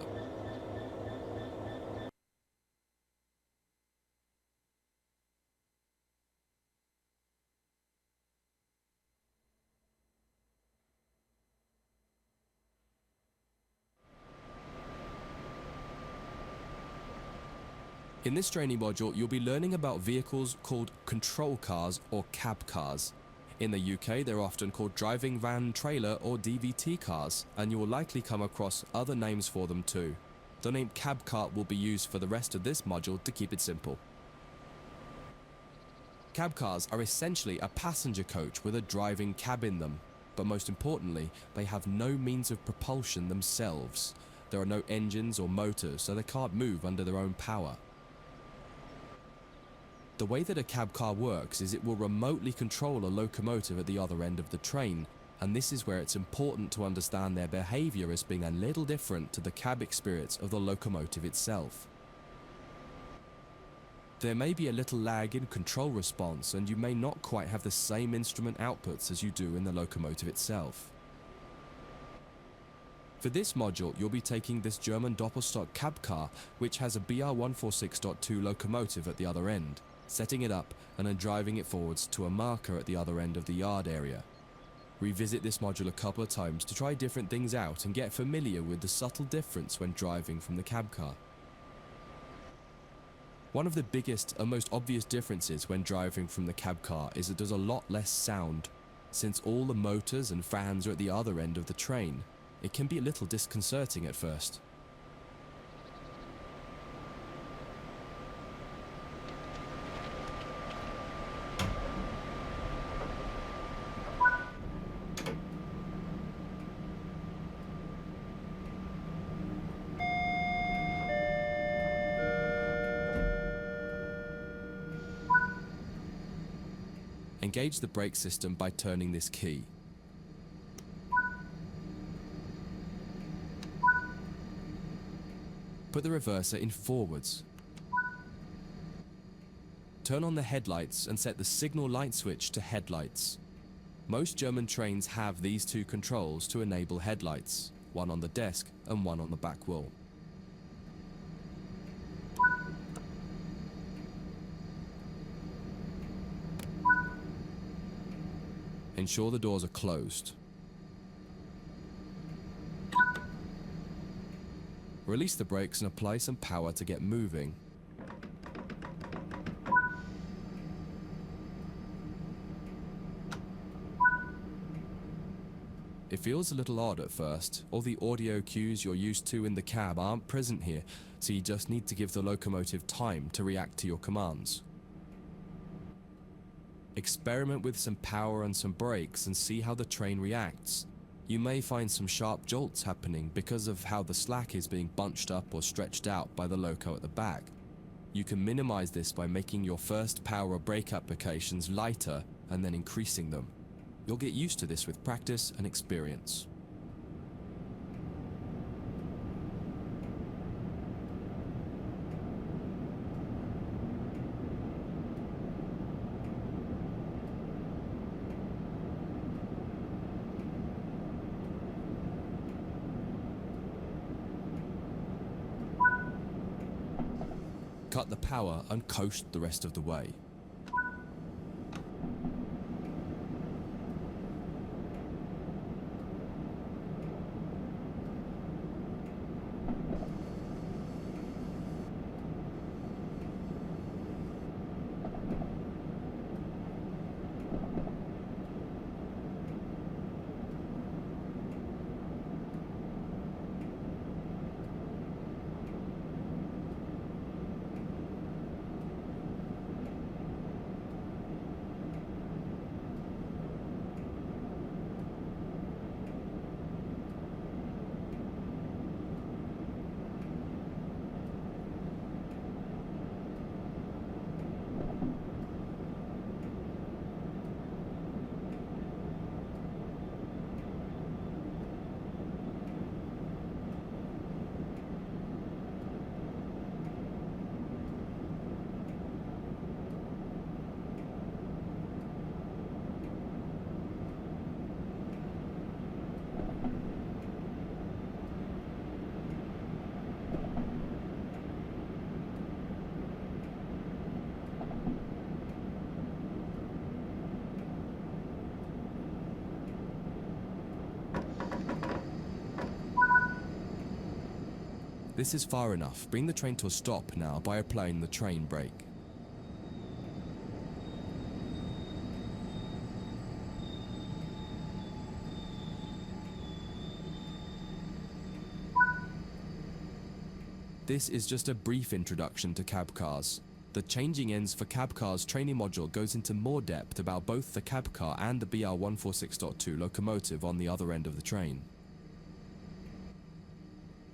In this training module, you'll be learning about vehicles called control cars or cab cars. In the UK, they're often called driving van trailer or DVT cars, and you will likely come across other names for them too. The name cab car will be used for the rest of this module to keep it simple. Cab cars are essentially a passenger coach with a driving cab in them, but most importantly, they have no means of propulsion themselves. There are no engines or motors, so they can't move under their own power. The way that a cab car works is it will remotely control a locomotive at the other end of the train, and this is where it's important to understand their behavior as being a little different to the cab experience of the locomotive itself. There may be a little lag in control response, and you may not quite have the same instrument outputs as you do in the locomotive itself. For this module, you'll be taking this German Doppelstock cab car, which has a BR146.2 locomotive at the other end, setting it up and then driving it forwards to a marker at the other end of the yard area. Revisit this module a couple of times to try different things out and get familiar with the subtle difference when driving from the cab car. One of the biggest and most obvious differences when driving from the cab car is that there's a lot less sound. Since all the motors and fans are at the other end of the train, it can be a little disconcerting at first. Engage the brake system by turning this key. Put the reverser in forwards. Turn on the headlights and set the signal light switch to headlights. Most German trains have these two controls to enable headlights, one on the desk and one on the back wheel. Ensure the doors are closed. Release the brakes and apply some power to get moving. It feels a little odd at first. All the audio cues you're used to in the cab aren't present here, so you just need to give the locomotive time to react to your commands. Experiment with some power and some brakes and see how the train reacts. You may find some sharp jolts happening because of how the slack is being bunched up or stretched out by the loco at the back. You can minimize this by making your first power or brake applications lighter and then increasing them. You'll get used to this with practice and experience. Cut the power and coast the rest of the way. This is far enough. Bring the train to a stop now by applying the train brake. This is just a brief introduction to cab cars. The Changing Ends for Cab Cars training module goes into more depth about both the cab car and the BR146.2 locomotive on the other end of the train.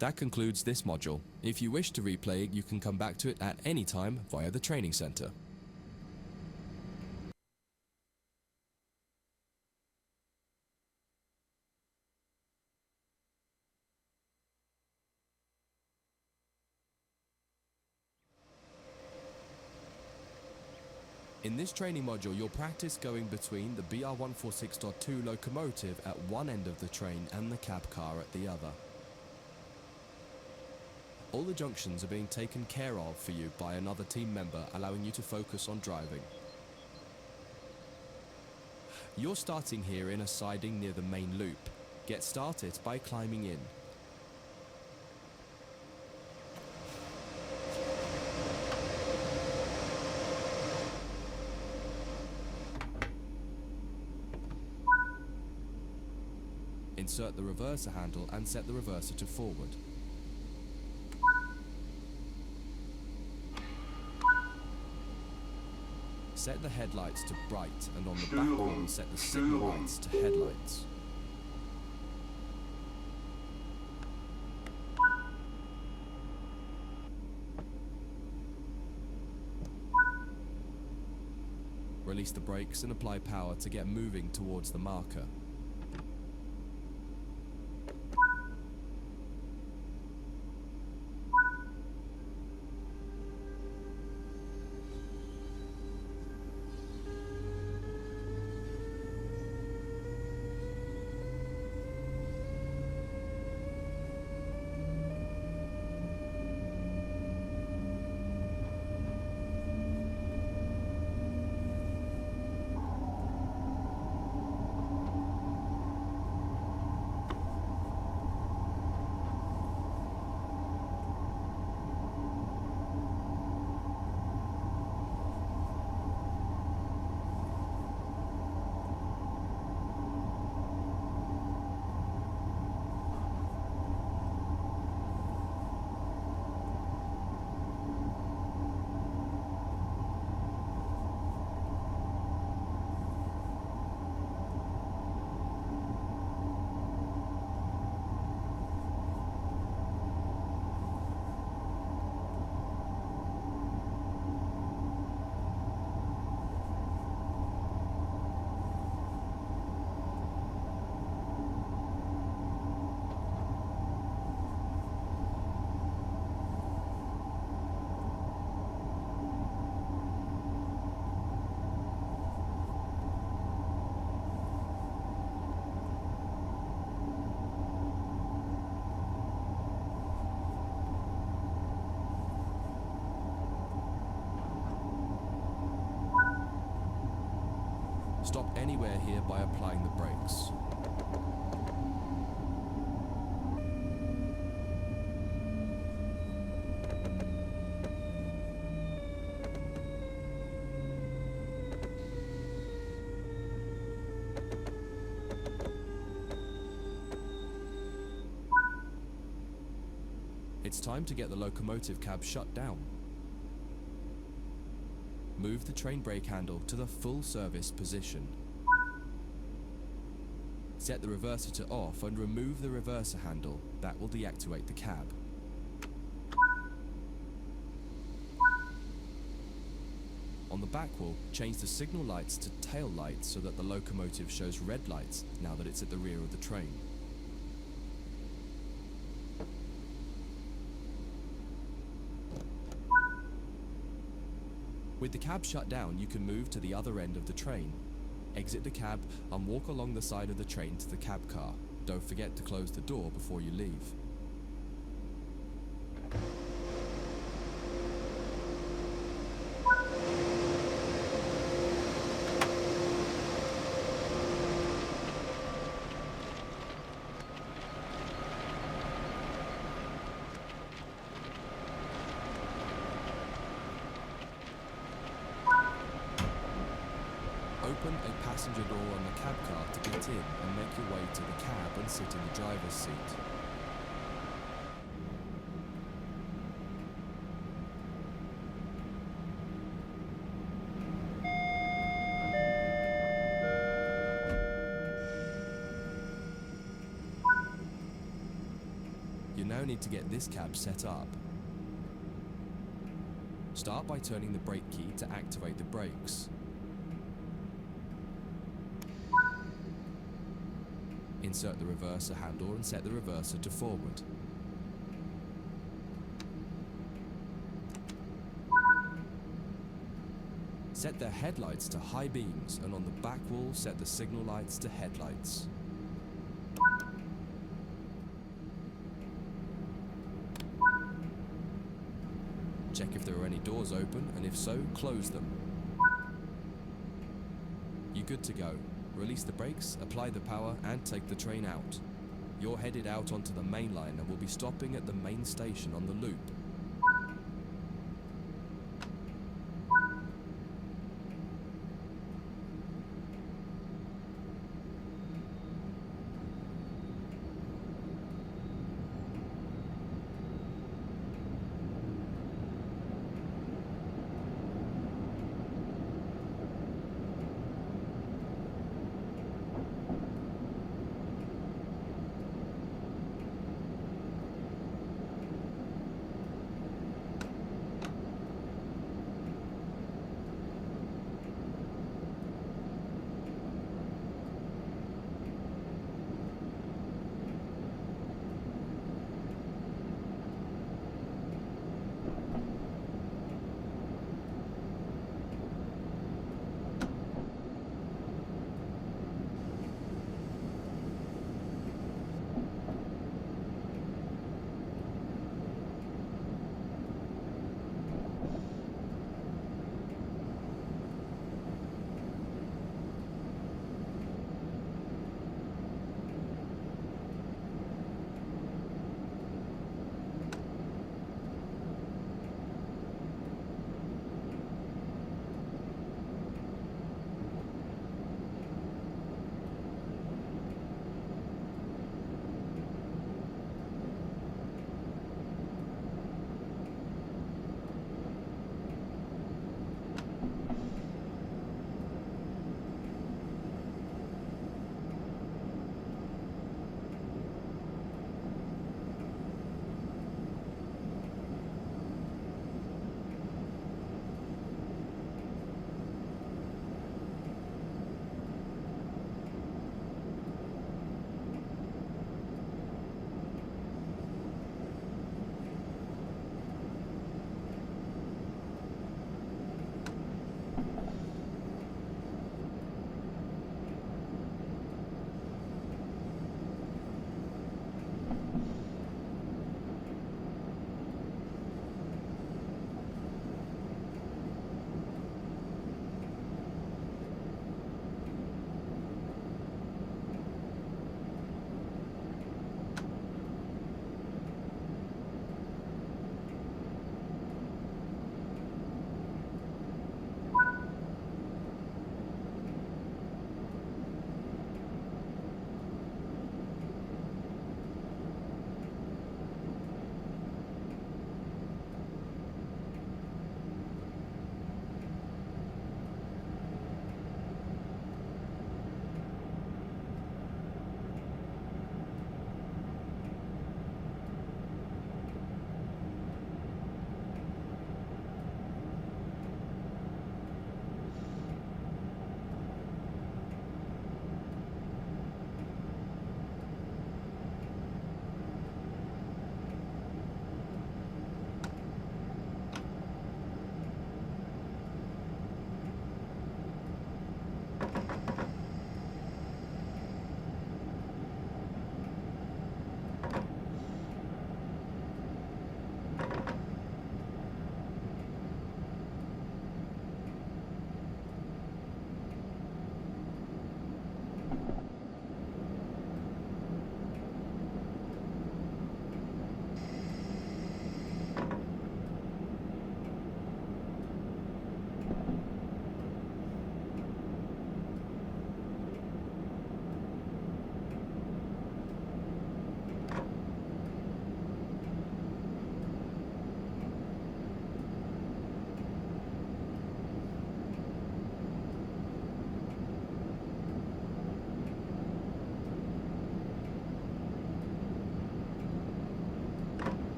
That concludes this module. If you wish to replay it, you can come back to it at any time via the training center. In this training module, you'll practice going between the BR146.2 locomotive at one end of the train and the cab car at the other. All the junctions are being taken care of for you by another team member, allowing you to focus on driving. You're starting here in a siding near the main loop. Get started by climbing in. Insert the reverser handle and set the reverser to forward. Set the headlights to bright, and on the back one set the signal lights to headlights. Release the brakes and apply power to get moving towards the marker. Stop anywhere here by applying the brakes. It's time to get the locomotive cab shut down. Move the train brake handle to the full service position. Set the reverser to off and remove the reverser handle. That will deactivate the cab. On the back wall, change the signal lights to tail lights so that the locomotive shows red lights now that it's at the rear of the train. With the cab shut down, you can move to the other end of the train. Exit the cab and walk along the side of the train to the cab car. Don't forget to close the door before you leave. Open a passenger door on the cab car to get in and make your way to the cab and sit in the driver's seat. You now need to get this cab set up. Start by turning the brake key to activate the brakes. Insert the reverser handle and set the reverser to forward. Set the headlights to high beams and on the back wall set the signal lights to headlights. Check if there are any doors open and if so, close them. You're good to go. Release the brakes, apply the power and take the train out. You're headed out onto the main line and will be stopping at the main station on the loop.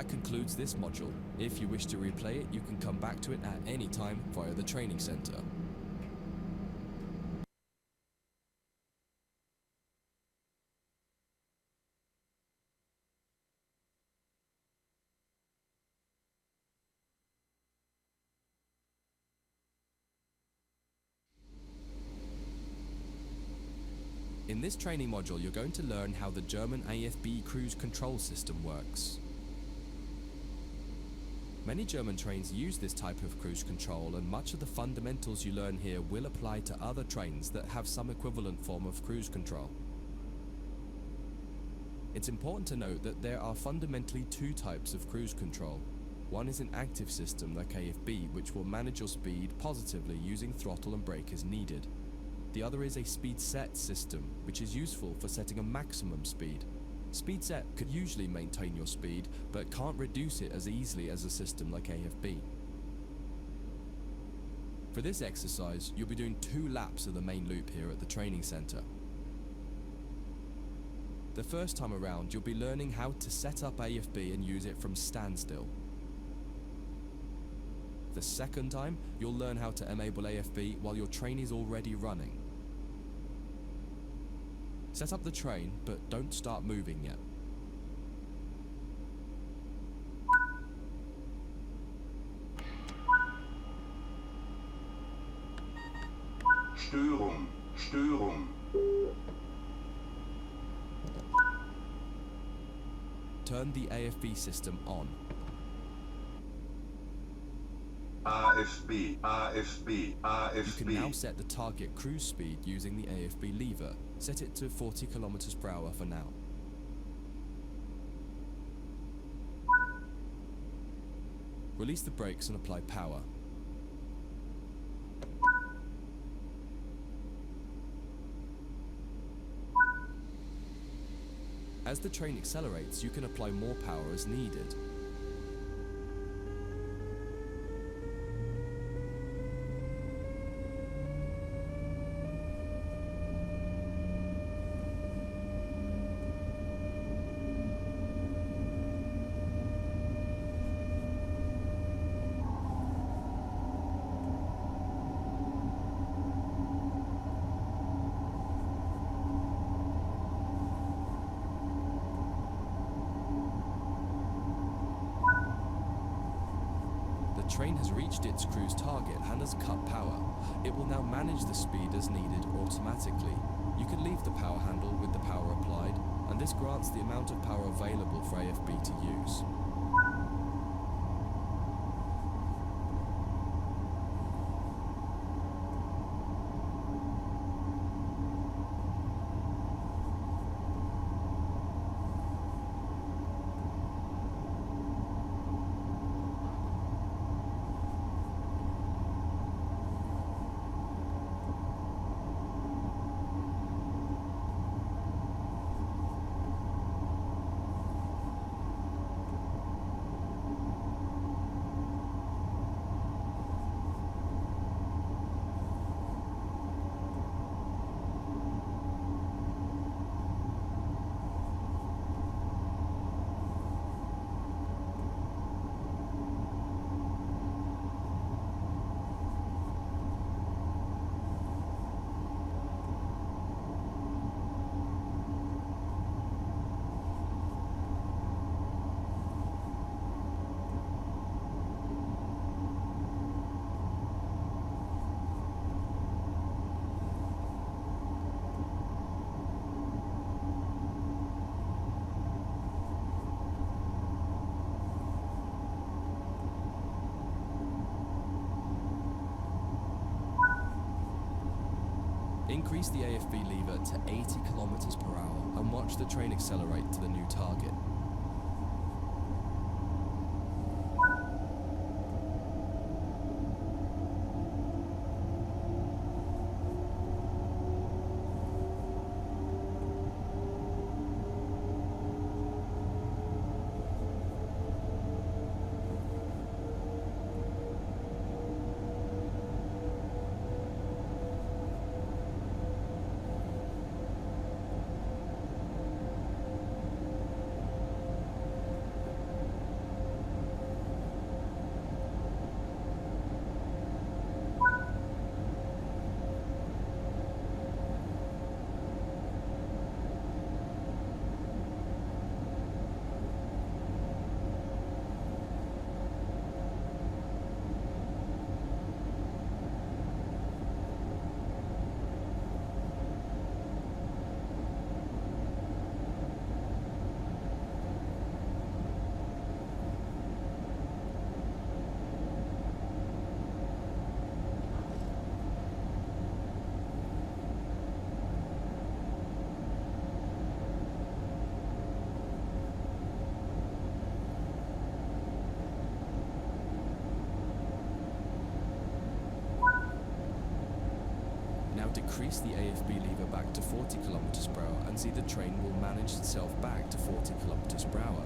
That concludes this module. If you wish to replay it, you can come back to it at any time via the training center. In this training module, you're going to learn how the German AFB cruise control system works. Many German trains use this type of cruise control, and much of the fundamentals you learn here will apply to other trains that have some equivalent form of cruise control. It's important to note that there are fundamentally two types of cruise control. One is an active system like AFB, which will manage your speed positively using throttle and brake as needed. The other is a speed set system, which is useful for setting a maximum speed. Speed set could usually maintain your speed, but can't reduce it as easily as a system like AFB. For this exercise, you'll be doing 2 laps of the main loop here at the training center. The first time around, you'll be learning how to set up AFB and use it from standstill. The second time, you'll learn how to enable AFB while your train is already running. Set up the train, but don't start moving yet. Störung, Störung. Turn the AFB system on. AFB, AFB, AFB. You can now set the target cruise speed using the AFB lever. Set it to 40 km per hour for now. Release the brakes and apply power. As the train accelerates, you can apply more power as needed. The train has reached its cruise target and has cut power. It will now manage the speed as needed automatically. You can leave the power handle with the power applied, and this grants the amount of power available for AFB to use. Increase the AFB lever to 80 km per hour and watch the train accelerate to the new target. decrease the AFB lever back to 40 kilometers per hour and see the train will manage itself back to 40 kilometers per hour.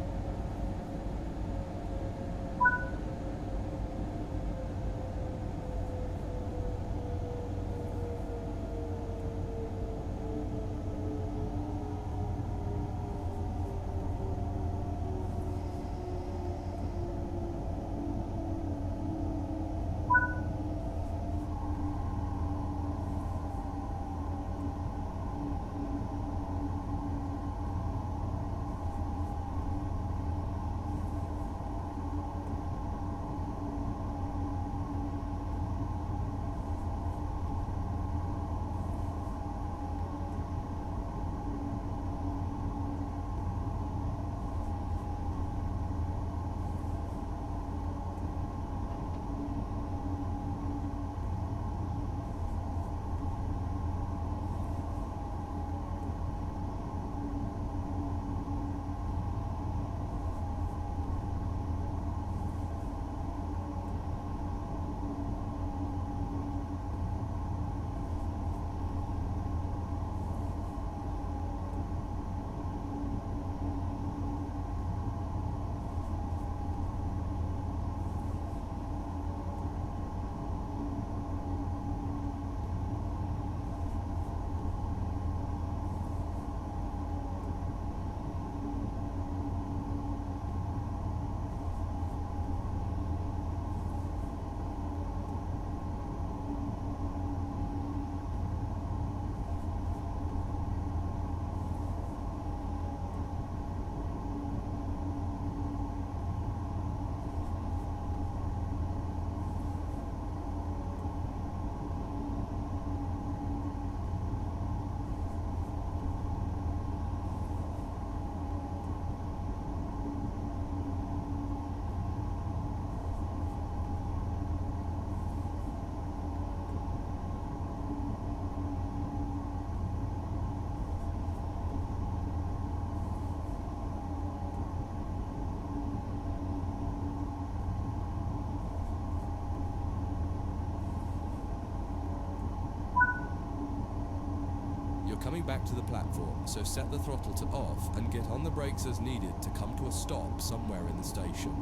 You're coming back to the platform, so set the throttle to off and get on the brakes as needed to come to a stop somewhere in the station.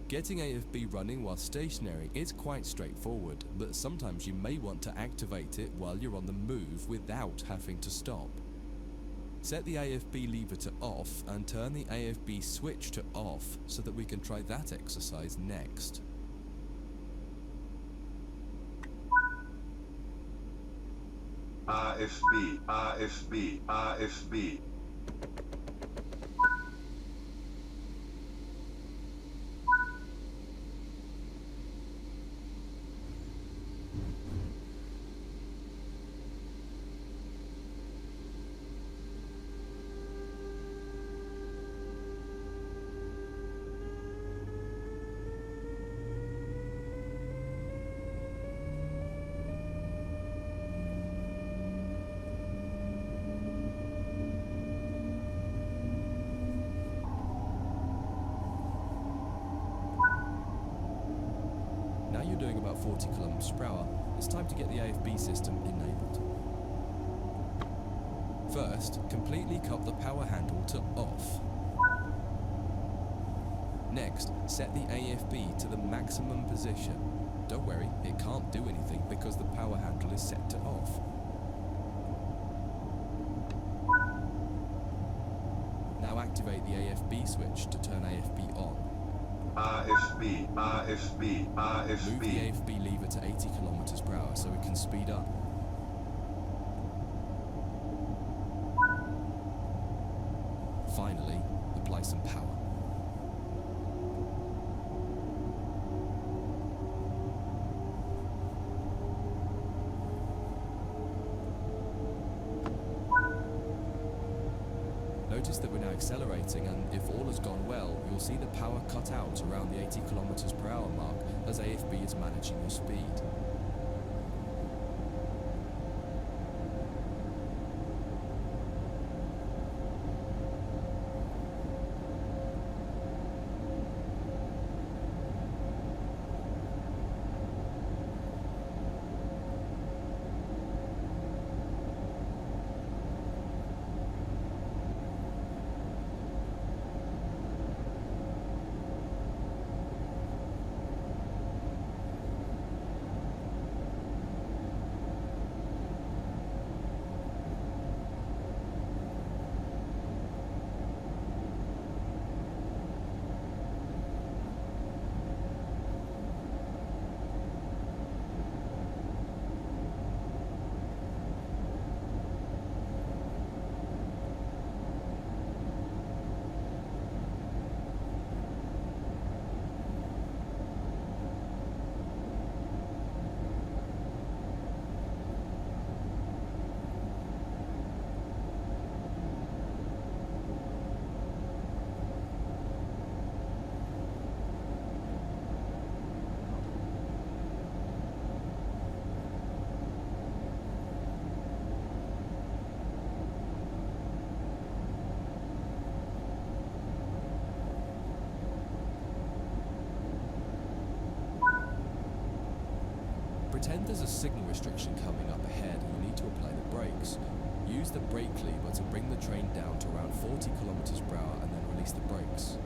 Getting AFB running while stationary is quite straightforward, but sometimes you may want to activate it while you're on the move without having to stop. Set the AFB lever to off and turn the AFB switch to off so that we can try that exercise next. AFB, AFB, AFB. about 40 kilometers per hour, it's time to get the AFB system enabled. First, completely cut the power handle to off. Next, set the AFB to the maximum position. Don't worry, it can't do anything because the power handle is set to off. Now activate the AFB switch to turn AFB on. AFB, AFB, Move the AFB. AFB lever to 80 kilometers per hour so it can speed up. Finally, apply some power. Notice that we're now accelerating, and if all has gone well, you'll see the power cut out around the 80 kilometers per hour mark as AFB is managing your speed. Pretend there's a signal restriction coming up ahead and you need to apply the brakes. Use the brake lever to bring the train down to around 40 kilometers per hour and then release the brakes.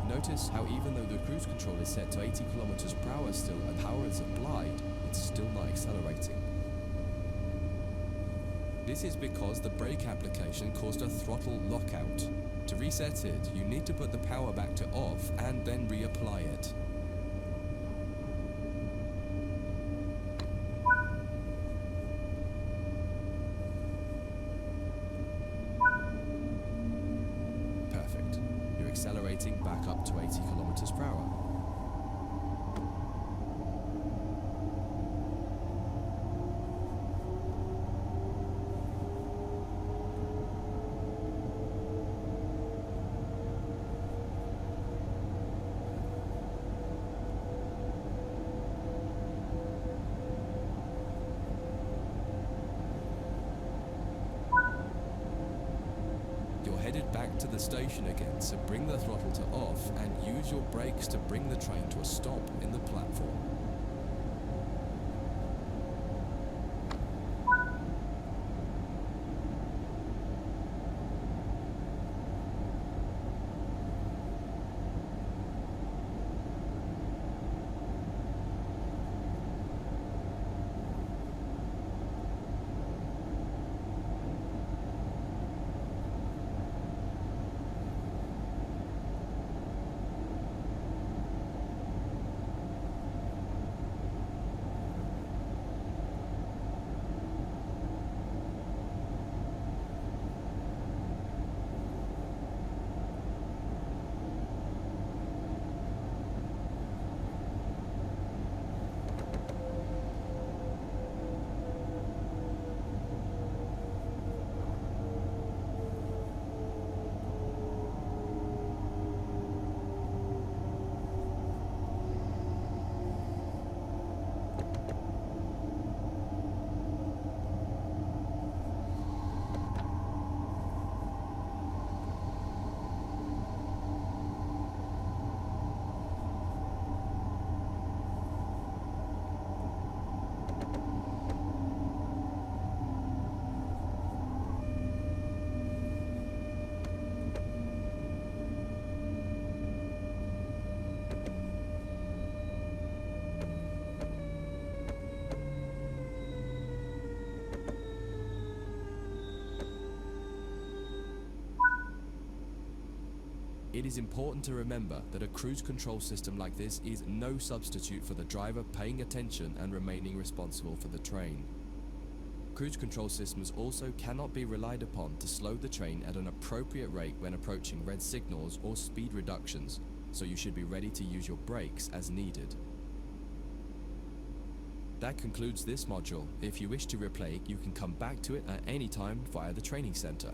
Notice how even though the cruise control is set to 80 kilometers per hour still and power is applied, it's still not accelerating. This is because the brake application caused a throttle lockout. To reset it, you need to put the power back to off and then reapply it. Perfect. You're accelerating back up to 80 kilometers per hour. Headed back to the station again, so bring the throttle to off and use your brakes to bring the train to a stop in the platform. It is important to remember that a cruise control system like this is no substitute for the driver paying attention and remaining responsible for the train. Cruise control systems also cannot be relied upon to slow the train at an appropriate rate when approaching red signals or speed reductions, so you should be ready to use your brakes as needed. That concludes this module. If you wish to replay, you can come back to it at any time via the training center.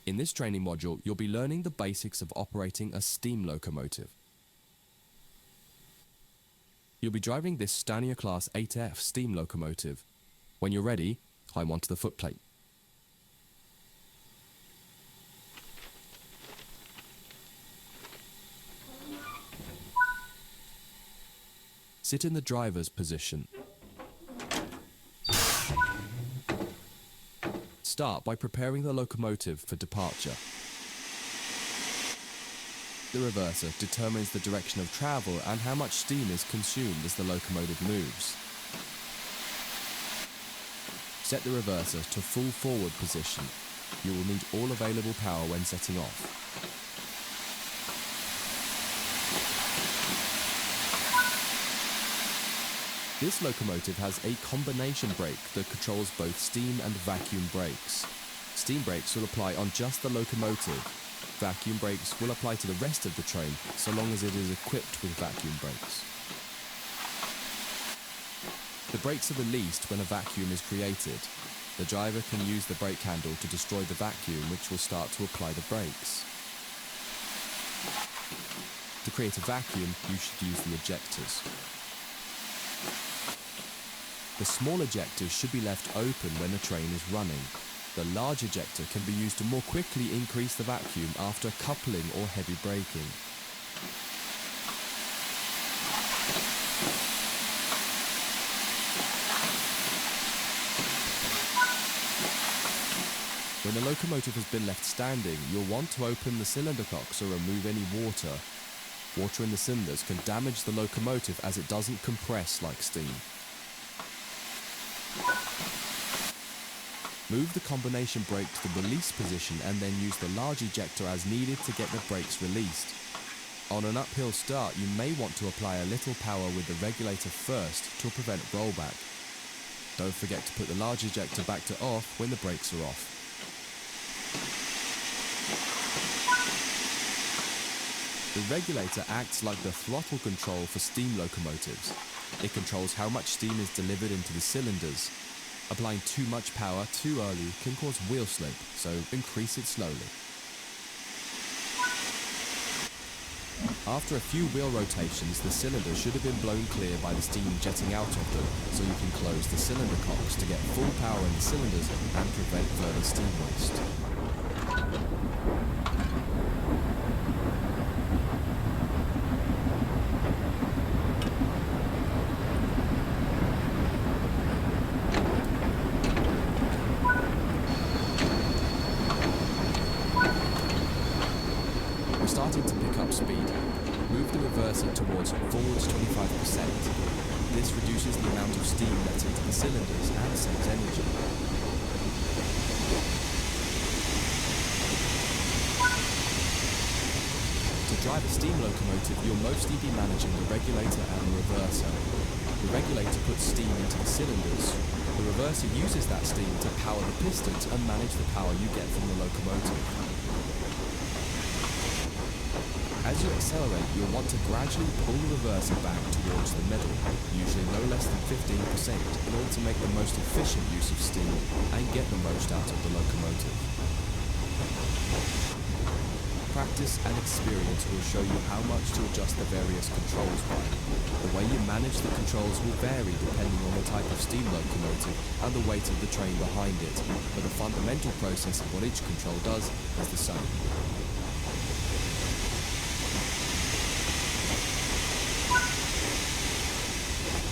In this training module, you'll be learning the basics of operating a steam locomotive. You'll be driving this Stanier Class 8F steam locomotive. When you're ready, climb onto the footplate. Sit in the driver's position. Start by preparing the locomotive for departure. The reverser determines the direction of travel and how much steam is consumed as the locomotive moves. Set the reverser to full forward position. You will need all available power when setting off. This locomotive has a combination brake that controls both steam and vacuum brakes. Steam brakes will apply on just the locomotive. Vacuum brakes will apply to the rest of the train so long as it is equipped with vacuum brakes. The brakes are released when a vacuum is created. The driver can use the brake handle to destroy the vacuum, which will start to apply the brakes. To create a vacuum, you should use the ejectors. The small ejectors should be left open when the train is running. The large ejector can be used to more quickly increase the vacuum after coupling or heavy braking. When the locomotive has been left standing, you'll want to open the cylinder cocks or remove any water. Water in the cylinders can damage the locomotive as it doesn't compress like steam. Move the combination brake to the release position and then use the large ejector as needed to get the brakes released. On an uphill start, you may want to apply a little power with the regulator first to prevent rollback. Don't forget to put the large ejector back to off when the brakes are off. The regulator acts like the throttle control for steam locomotives. It controls how much steam is delivered into the cylinders. Applying too much power too early can cause wheel slip, so increase it slowly. After a few wheel rotations, the cylinder should have been blown clear by the steam jetting out of them, so you can close the cylinder cocks to get full power in the cylinders and prevent further steam waste. Starting to pick up speed. Move the reverser towards forwards 25%. This reduces the amount of steam let into the cylinders and saves energy. To drive a steam locomotive, you'll mostly be managing the regulator and the reverser. The regulator puts steam into the cylinders. The reverser uses that steam to power the pistons and manage the power you get from the locomotive. As you accelerate, you'll want to gradually pull the reverser back towards the middle, usually no less than 15%, in order to make the most efficient use of steam and get the most out of the locomotive. Practice and experience will show you how much to adjust the various controls by. The way you manage the controls will vary depending on the type of steam locomotive and the weight of the train behind it, but the fundamental process of what each control does is the same.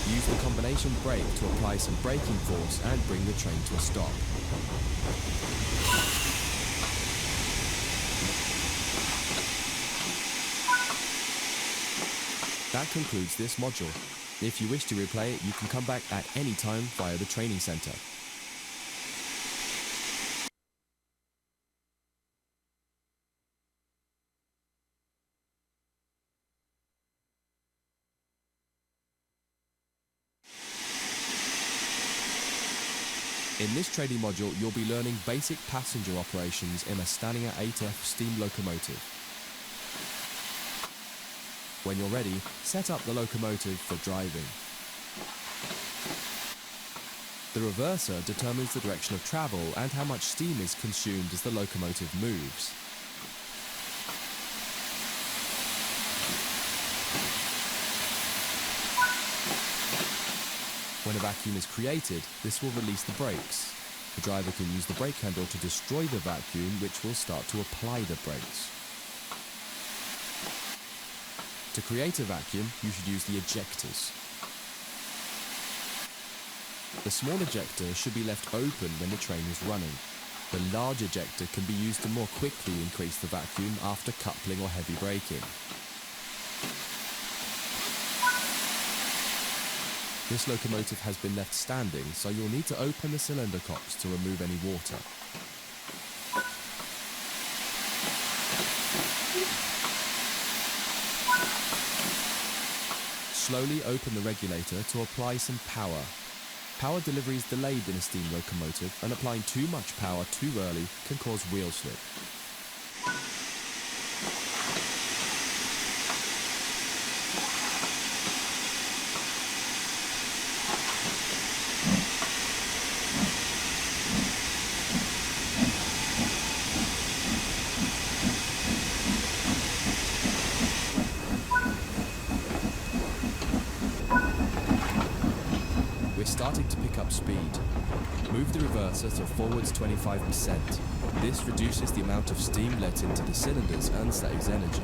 Use the combination brake to apply some braking force and bring the train to a stop. That concludes this module. If you wish to replay it, you can come back at any time via the training center. In this training module, you'll be learning basic passenger operations in a Stanier 8F steam locomotive. When you're ready, set up the locomotive for driving. The reverser determines the direction of travel and how much steam is consumed as the locomotive moves. When a vacuum is created, this will release the brakes. The driver can use the brake handle to destroy the vacuum, which will start to apply the brakes. To create a vacuum, you should use the ejectors. The small ejector should be left open when the train is running. The large ejector can be used to more quickly increase the vacuum after coupling or heavy braking. This locomotive has been left standing, so you'll need to open the cylinder cocks to remove any water. Slowly open the regulator to apply some power. Power delivery is delayed in a steam locomotive, and applying too much power too early can cause wheel slip. Starting to pick up speed. Move the reverser to forwards 25%. This reduces the amount of steam let into the cylinders and saves energy.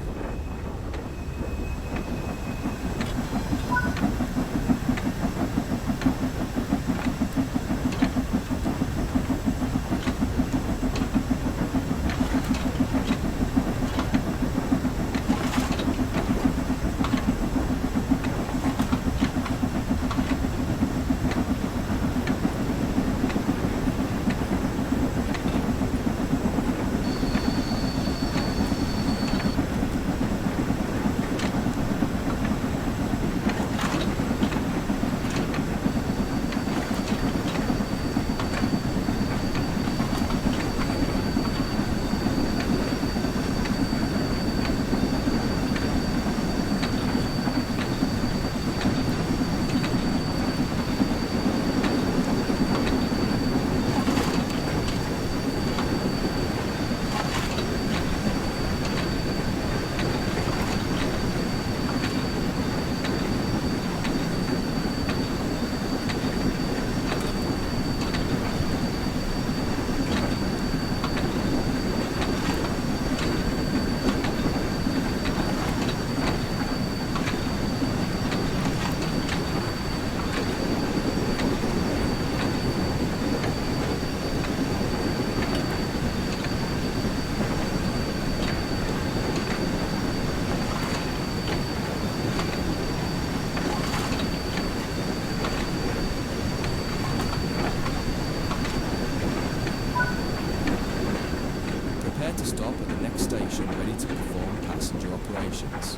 To stop at the next station ready to perform passenger operations.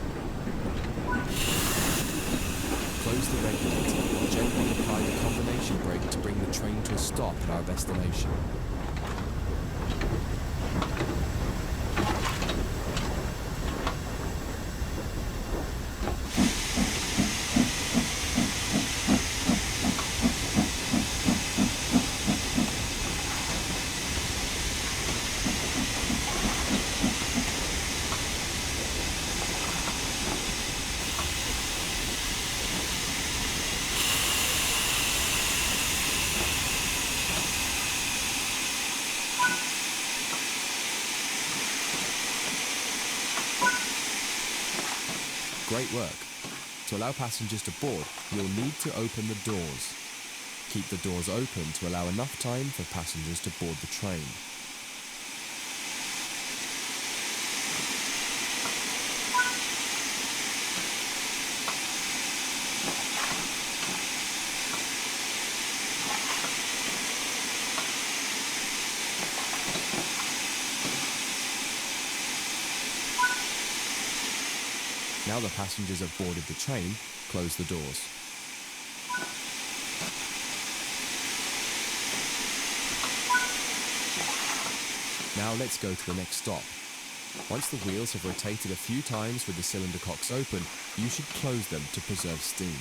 Close the regulator and gently apply the combination brake to bring the train to a stop at our destination. Great work. To allow passengers to board, you'll need to open the doors. Keep the doors open to allow enough time for passengers to board the train. Now the passengers have boarded the train, close the doors. Now let's go to the next stop. Once the wheels have rotated a few times with the cylinder cocks open, you should close them to preserve steam.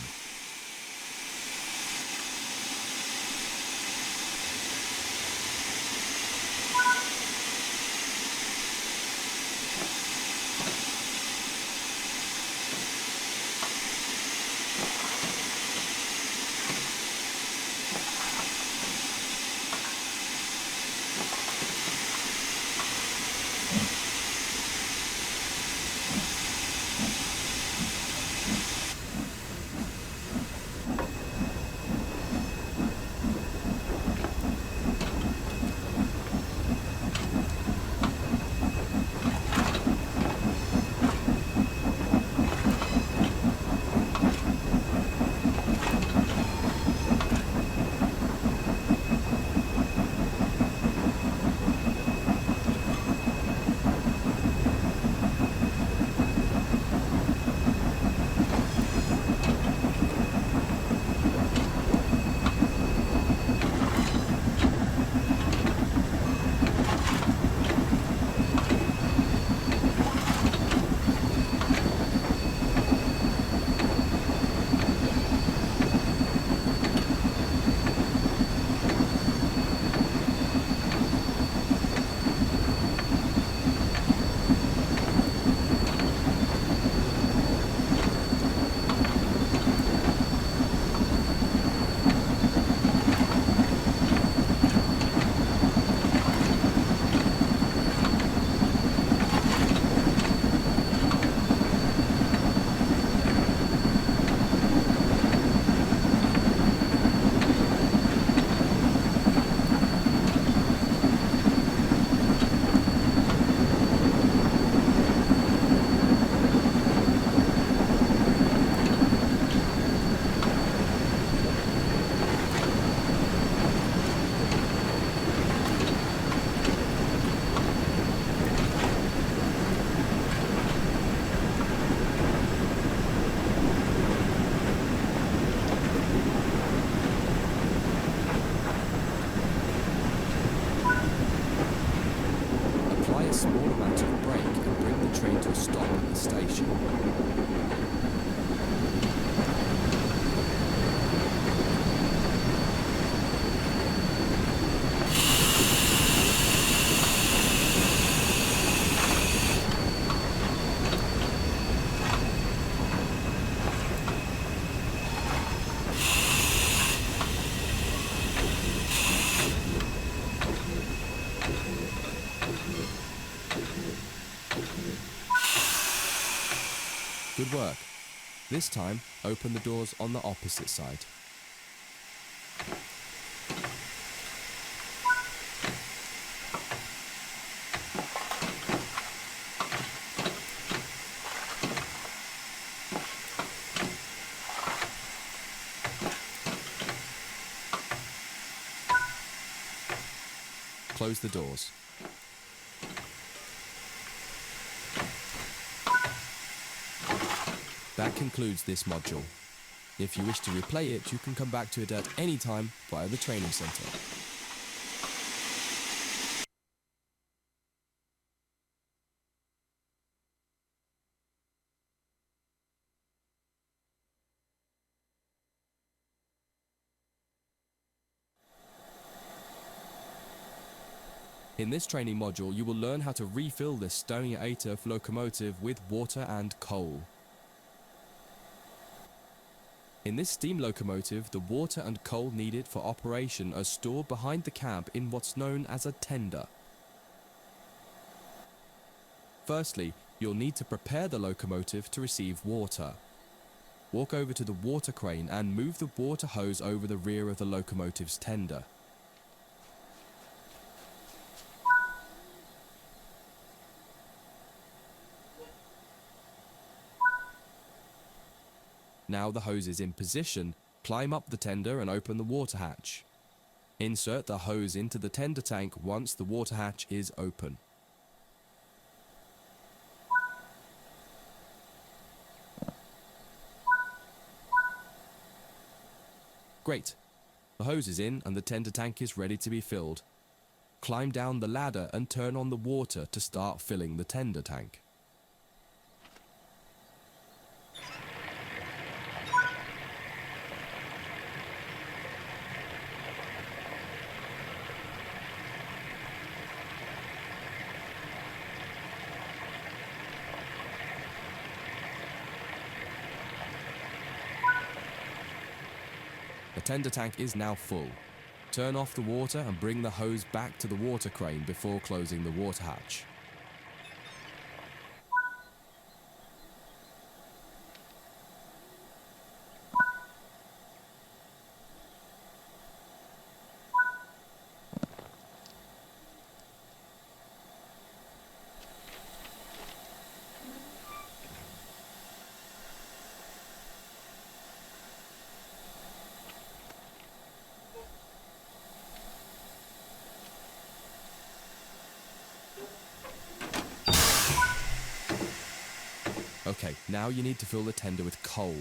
Good work. This time, open the doors on the opposite side. Close the doors. That concludes this module. If you wish to replay it, you can come back to it at any time via the training centre. In this training module, you will learn how to refill this stowing ATF locomotive with water and coal. In this steam locomotive, the water and coal needed for operation are stored behind the cab in what's known as a tender. Firstly, you'll need to prepare the locomotive to receive water. Walk over to the water crane and move the water hose over the rear of the locomotive's tender. Now the hose is in position, climb up the tender and open the water hatch. Insert the hose into the tender tank once the water hatch is open. Great. The hose is in and the tender tank is ready to be filled. Climb down the ladder and turn on the water to start filling the tender tank. The tender tank is now full. Turn off the water and bring the hose back to the water crane before closing the water hatch. Okay, now you need to fill the tender with coal.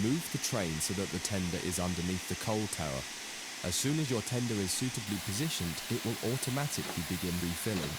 Move the train so that the tender is underneath the coal tower. As soon as your tender is suitably positioned, it will automatically begin refilling.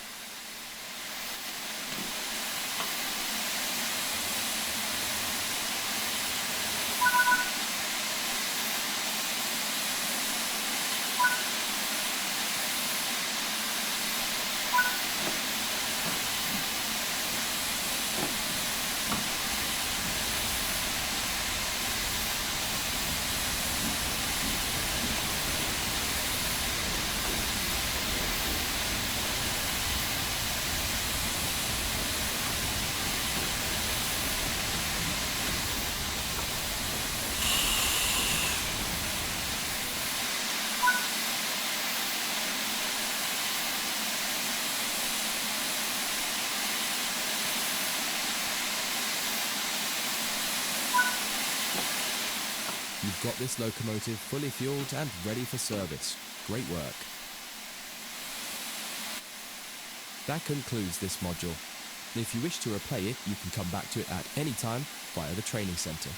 You've got this locomotive fully fueled and ready for service. Great work. That concludes this module. If you wish to replay it, you can come back to it at any time via the training centre.